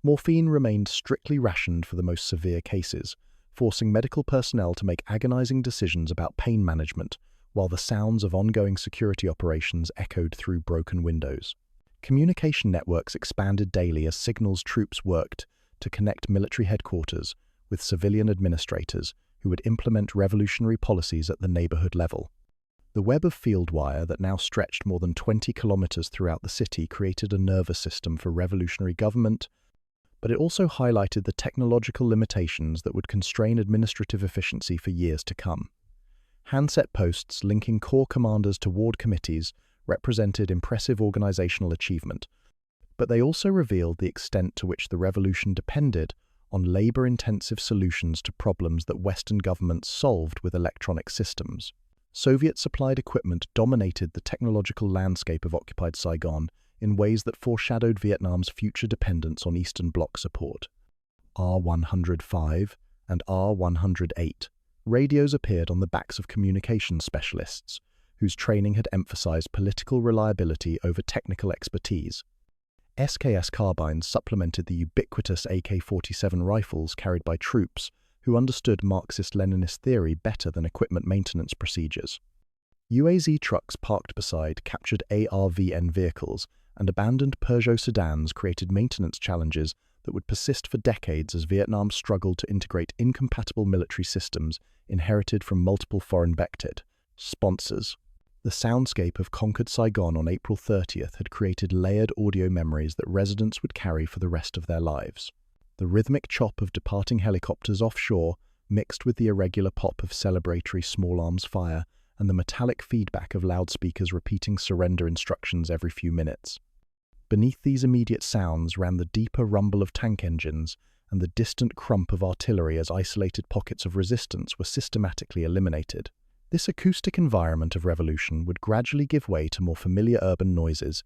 Morphine remained strictly rationed for the most severe cases, forcing medical personnel to make agonizing decisions about pain management, while the sounds of ongoing security operations echoed through broken windows. Communication networks expanded daily as signals troops worked to connect military headquarters with civilian administrators who would implement revolutionary policies at the neighborhood level. The web of field wire that now stretched more than 20 kilometers throughout the city created a nervous system for revolutionary government, but it also highlighted the technological limitations that would constrain administrative efficiency for years to come. Handset posts linking corps commanders to ward committees represented impressive organizational achievement, but they also revealed the extent to which the revolution depended on labor-intensive solutions to problems that Western governments solved with electronic systems. Soviet-supplied equipment dominated the technological landscape of occupied Saigon in ways that foreshadowed Vietnam's future dependence on Eastern Bloc support. R-105 and R-108 radios appeared on the backs of communications specialists, whose training had emphasized political reliability over technical expertise. SKS carbines supplemented the ubiquitous AK-47 rifles carried by troops who understood Marxist-Leninist theory better than equipment maintenance procedures. UAZ trucks parked beside captured ARVN vehicles, and abandoned Peugeot sedans created maintenance challenges that would persist for decades as Vietnam struggled to integrate incompatible military systems inherited from multiple foreign-backed sponsors. The soundscape of conquered Saigon on April 30th had created layered audio memories that residents would carry for the rest of their lives. The rhythmic chop of departing helicopters offshore, mixed with the irregular pop of celebratory small arms fire and the metallic feedback of loudspeakers repeating surrender instructions every few minutes. Beneath these immediate sounds ran the deeper rumble of tank engines and the distant crump of artillery as isolated pockets of resistance were systematically eliminated. This acoustic environment of revolution would gradually give way to more familiar urban noises,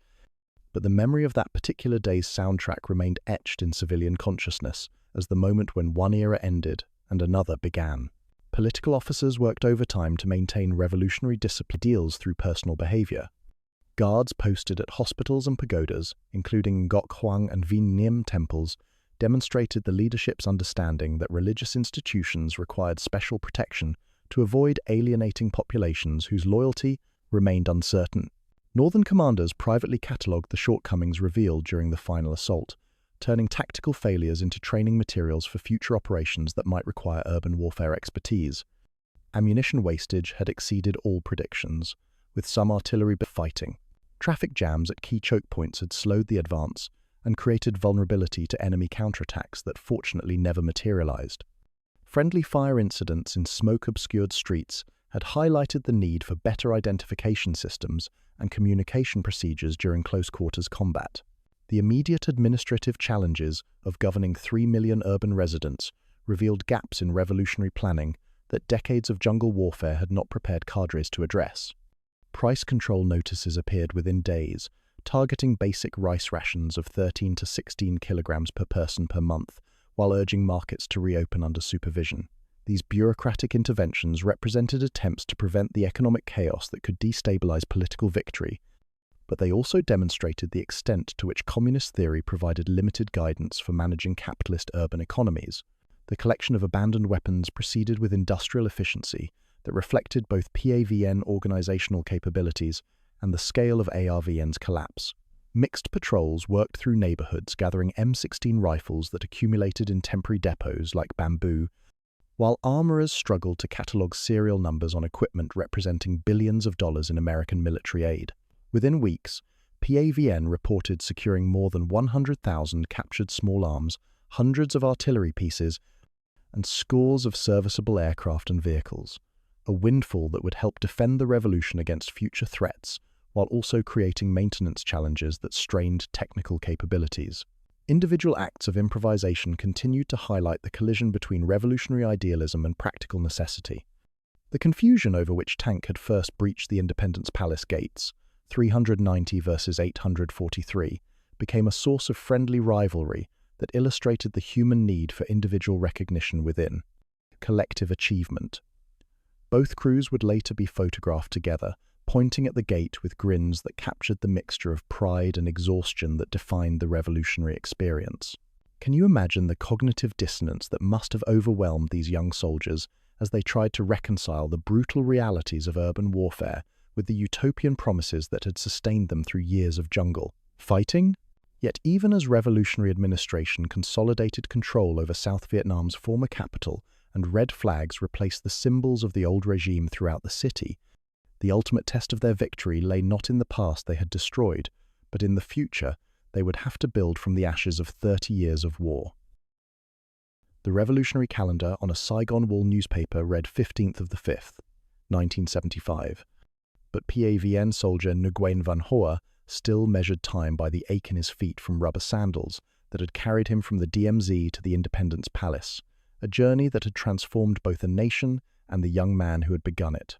but the memory of that particular day's soundtrack remained etched in civilian consciousness as the moment when one era ended and another began. Political officers worked overtime to maintain revolutionary discipline deals through personal behavior. Guards posted at hospitals and pagodas, including Ngoc Hoang and Vien Nim temples, demonstrated the leadership's understanding that religious institutions required special protection to avoid alienating populations whose loyalty remained uncertain. Northern commanders privately catalogued the shortcomings revealed during the final assault, turning tactical failures into training materials for future operations that might require urban warfare expertise. Ammunition wastage had exceeded all predictions, with some artillery fighting. Traffic jams at key choke points had slowed the advance and created vulnerability to enemy counterattacks that fortunately never materialized. Friendly fire incidents in smoke-obscured streets had highlighted the need for better identification systems and communication procedures during close-quarters combat. The immediate administrative challenges of governing 3 million urban residents revealed gaps in revolutionary planning that decades of jungle warfare had not prepared cadres to address. Price control notices appeared within days, targeting basic rice rations of 13 to 16 kilograms per person per month, while urging markets to reopen under supervision. These bureaucratic interventions represented attempts to prevent the economic chaos that could destabilize political victory, but they also demonstrated the extent to which communist theory provided limited guidance for managing capitalist urban economies. The collection of abandoned weapons proceeded with industrial efficiency that reflected both PAVN organizational capabilities and the scale of ARVN's collapse. Mixed patrols worked through neighborhoods gathering M16 rifles that accumulated in temporary depots like bamboo, while armorers struggled to catalog serial numbers on equipment representing billions of dollars in American military aid. Within weeks, PAVN reported securing more than 100,000 captured small arms, hundreds of artillery pieces, and scores of serviceable aircraft and vehicles, a windfall that would help defend the revolution against future threats, while also creating maintenance challenges that strained technical capabilities. Individual acts of improvisation continued to highlight the collision between revolutionary idealism and practical necessity. The confusion over which tank had first breached the Independence Palace gates, 390 versus 843, became a source of friendly rivalry that illustrated the human need for individual recognition within collective achievement. Both crews would later be photographed together, pointing at the gate with grins that captured the mixture of pride and exhaustion that defined the revolutionary experience. Can you imagine the cognitive dissonance that must have overwhelmed these young soldiers as they tried to reconcile the brutal realities of urban warfare with the utopian promises that had sustained them through years of jungle fighting? Yet even as revolutionary administration consolidated control over South Vietnam's former capital and red flags replaced the symbols of the old regime throughout the city, the ultimate test of their victory lay not in the past they had destroyed, but in the future they would have to build from the ashes of 30 years of war. The revolutionary calendar on a Saigon wall newspaper read 15th of the 5th, 1975, but PAVN soldier Nguyen Van Hoa still measured time by the ache in his feet from rubber sandals that had carried him from the DMZ to the Independence Palace, a journey that had transformed both a nation and the young man who had begun it.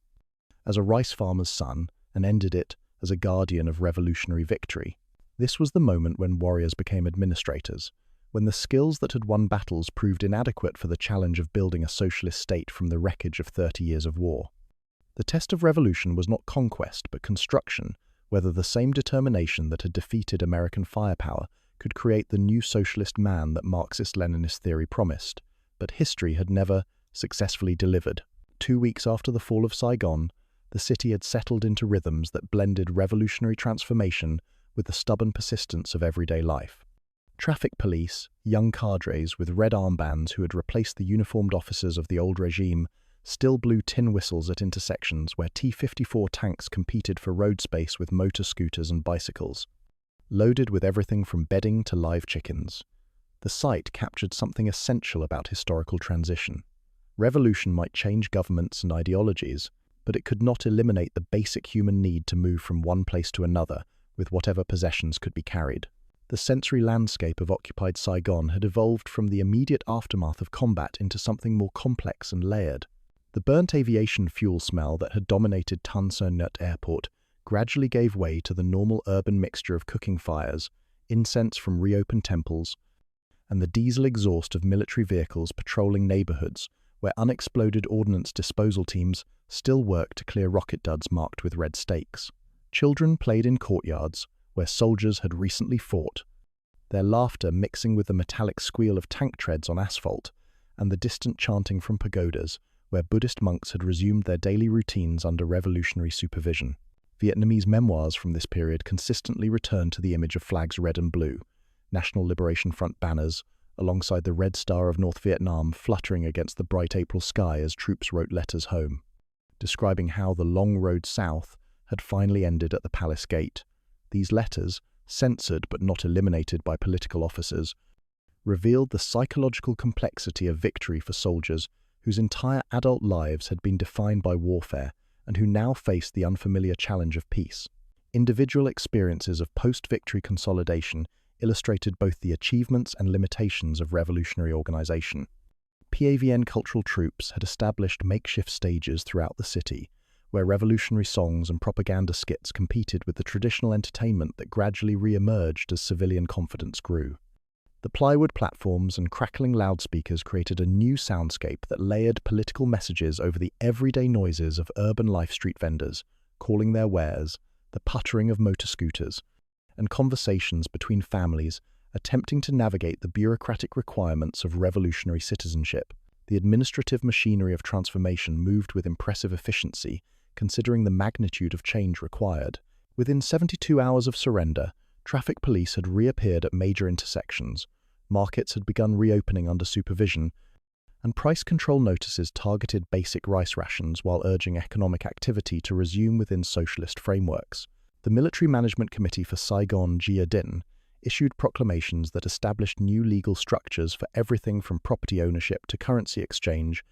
As a rice farmer's son, and ended it as a guardian of revolutionary victory. This was the moment when warriors became administrators, when the skills that had won battles proved inadequate for the challenge of building a socialist state from the wreckage of 30 years of war. The test of revolution was not conquest, but construction, whether the same determination that had defeated American firepower could create the new socialist man that Marxist-Leninist theory promised, but history had never successfully delivered. 2 weeks after the fall of Saigon, the city had settled into rhythms that blended revolutionary transformation with the stubborn persistence of everyday life. Traffic police, young cadres with red armbands who had replaced the uniformed officers of the old regime, still blew tin whistles at intersections where T-54 tanks competed for road space with motor scooters and bicycles, loaded with everything from bedding to live chickens. The sight captured something essential about historical transition. Revolution might change governments and ideologies, but it could not eliminate the basic human need to move from one place to another with whatever possessions could be carried. The sensory landscape of occupied Saigon had evolved from the immediate aftermath of combat into something more complex and layered. The burnt aviation fuel smell that had dominated Tan Son Nhut Airport gradually gave way to the normal urban mixture of cooking fires, incense from reopened temples, and the diesel exhaust of military vehicles patrolling neighborhoods where unexploded ordnance disposal teams still worked to clear rocket duds marked with red stakes. Children played in courtyards where soldiers had recently fought, their laughter mixing with the metallic squeal of tank treads on asphalt and the distant chanting from pagodas where Buddhist monks had resumed their daily routines under revolutionary supervision. Vietnamese memoirs from this period consistently returned to the image of flags red and blue, National Liberation Front banners, alongside the red star of North Vietnam fluttering against the bright April sky as troops wrote letters home, describing how the long road south had finally ended at the palace gate. These letters, censored but not eliminated by political officers, revealed the psychological complexity of victory for soldiers whose entire adult lives had been defined by warfare and who now faced the unfamiliar challenge of peace. Individual experiences of post-victory consolidation illustrated both the achievements and limitations of revolutionary organization. PAVN cultural troops had established makeshift stages throughout the city, where revolutionary songs and propaganda skits competed with the traditional entertainment that gradually re-emerged as civilian confidence grew. The plywood platforms and crackling loudspeakers created a new soundscape that layered political messages over the everyday noises of urban life street vendors, calling their wares, the puttering of motor scooters, and conversations between families attempting to navigate the bureaucratic requirements of revolutionary citizenship. The administrative machinery of transformation moved with impressive efficiency, considering the magnitude of change required. Within 72 hours of surrender, traffic police had reappeared at major intersections, markets had begun reopening under supervision, and price control notices targeted basic rice rations while urging economic activity to resume within socialist frameworks. The Military Management Committee for Saigon Gia Dinh issued proclamations that established new legal structures for everything from property ownership to currency exchange,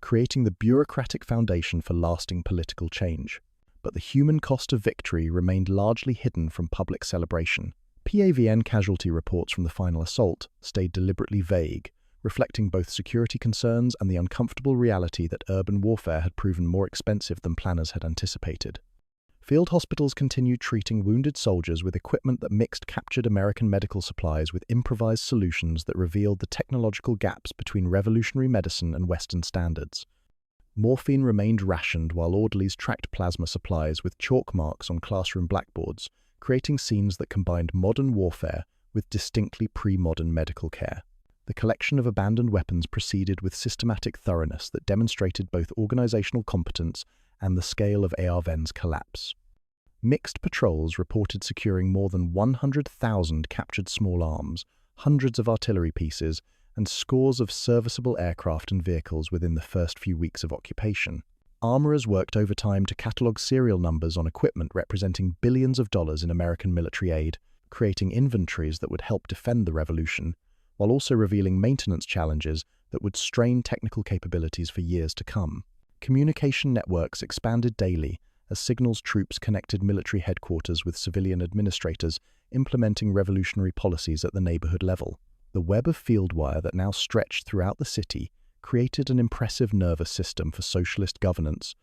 creating the bureaucratic foundation for lasting political change. But the human cost of victory remained largely hidden from public celebration. PAVN casualty reports from the final assault stayed deliberately vague, reflecting both security concerns and the uncomfortable reality that urban warfare had proven more expensive than planners had anticipated. Field hospitals continued treating wounded soldiers with equipment that mixed captured American medical supplies with improvised solutions that revealed the technological gaps between revolutionary medicine and Western standards. Morphine remained rationed while orderlies tracked plasma supplies with chalk marks on classroom blackboards, creating scenes that combined modern warfare with distinctly pre-modern medical care. The collection of abandoned weapons proceeded with systematic thoroughness that demonstrated both organizational competence and the scale of ARVN's collapse. Mixed patrols reported securing more than 100,000 captured small arms, hundreds of artillery pieces, and scores of serviceable aircraft and vehicles within the first few weeks of occupation. Armorers worked overtime to catalog serial numbers on equipment representing billions of dollars in American military aid, creating inventories that would help defend the revolution, while also revealing maintenance challenges that would strain technical capabilities for years to come. Communication networks expanded daily as signals troops connected military headquarters with civilian administrators, implementing revolutionary policies at the neighborhood level. The web of field wire that now stretched throughout the city created an impressive nervous system for socialist governance,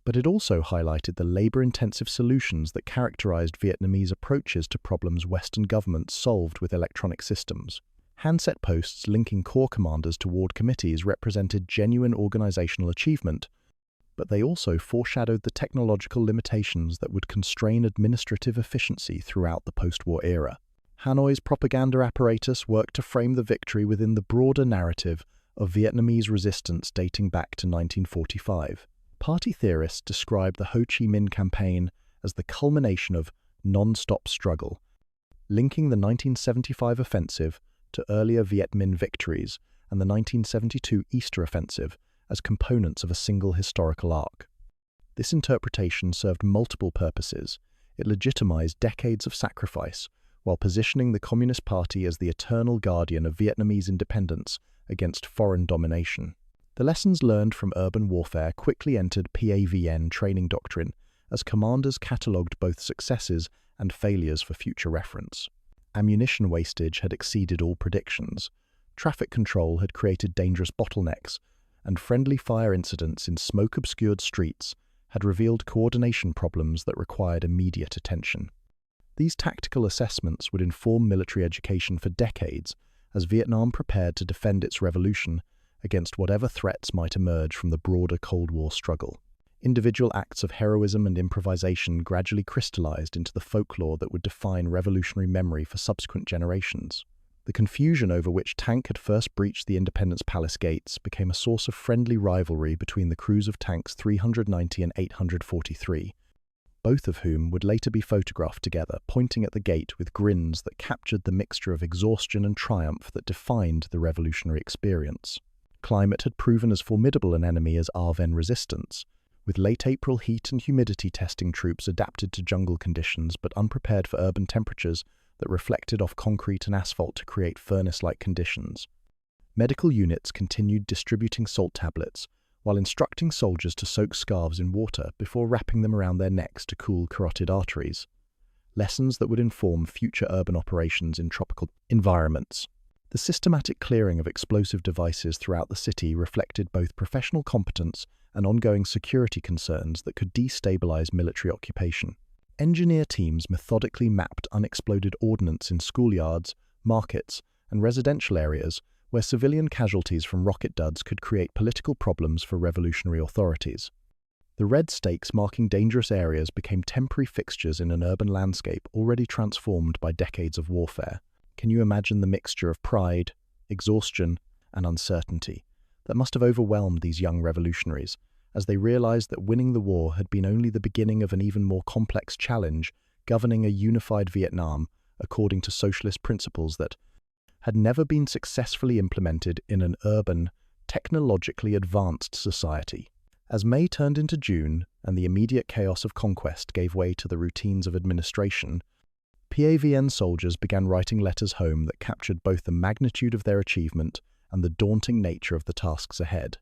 but it also highlighted the labor-intensive solutions that characterized Vietnamese approaches to problems Western governments solved with electronic systems. Handset posts linking corps commanders to ward committees represented genuine organizational achievement, but they also foreshadowed the technological limitations that would constrain administrative efficiency throughout the post-war era. Hanoi's propaganda apparatus worked to frame the victory within the broader narrative of Vietnamese resistance dating back to 1945. Party theorists described the Ho Chi Minh Campaign as the culmination of non-stop struggle, linking the 1975 offensive to earlier Viet Minh victories and the 1972 Easter Offensive as components of a single historical arc. This interpretation served multiple purposes. It legitimized decades of sacrifice, while positioning the Communist Party as the eternal guardian of Vietnamese independence against foreign domination. The lessons learned from urban warfare quickly entered PAVN training doctrine, as commanders catalogued both successes and failures for future reference. Ammunition wastage had exceeded all predictions, traffic control had created dangerous bottlenecks, and friendly fire incidents in smoke-obscured streets had revealed coordination problems that required immediate attention. These tactical assessments would inform military education for decades as Vietnam prepared to defend its revolution against whatever threats might emerge from the broader Cold War struggle. Individual acts of heroism and improvisation gradually crystallized into the folklore that would define revolutionary memory for subsequent generations. The confusion over which tank had first breached the Independence Palace gates became a source of friendly rivalry between the crews of tanks 390 and 843, both of whom would later be photographed together, pointing at the gate with grins that captured the mixture of exhaustion and triumph that defined the revolutionary experience. Climate had proven as formidable an enemy as ARVN resistance, with late April heat and humidity testing troops adapted to jungle conditions but unprepared for urban temperatures that reflected off concrete and asphalt to create furnace-like conditions. Medical units continued distributing salt tablets, while instructing soldiers to soak scarves in water before wrapping them around their necks to cool carotid arteries. Lessons that would inform future urban operations in tropical environments. The systematic clearing of explosive devices throughout the city reflected both professional competence and ongoing security concerns that could destabilize military occupation. Engineer teams methodically mapped unexploded ordnance in schoolyards, markets, and residential areas where civilian casualties from rocket duds could create political problems for revolutionary authorities. The red stakes marking dangerous areas became temporary fixtures in an urban landscape already transformed by decades of warfare. Can you imagine the mixture of pride, exhaustion, and uncertainty that must have overwhelmed these young revolutionaries as they realized that winning the war had been only the beginning of an even more complex challenge governing a unified Vietnam according to socialist principles that had never been successfully implemented in an urban, technologically advanced society. As May turned into June and the immediate chaos of conquest gave way to the routines of administration, PAVN soldiers began writing letters home that captured both the magnitude of their achievement and the daunting nature of the tasks ahead.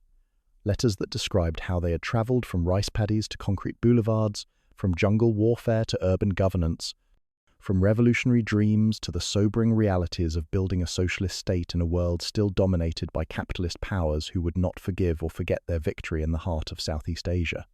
Letters that described how they had traveled from rice paddies to concrete boulevards, from jungle warfare to urban governance, from revolutionary dreams to the sobering realities of building a socialist state in a world still dominated by capitalist powers who would not forgive or forget their victory in the heart of Southeast Asia.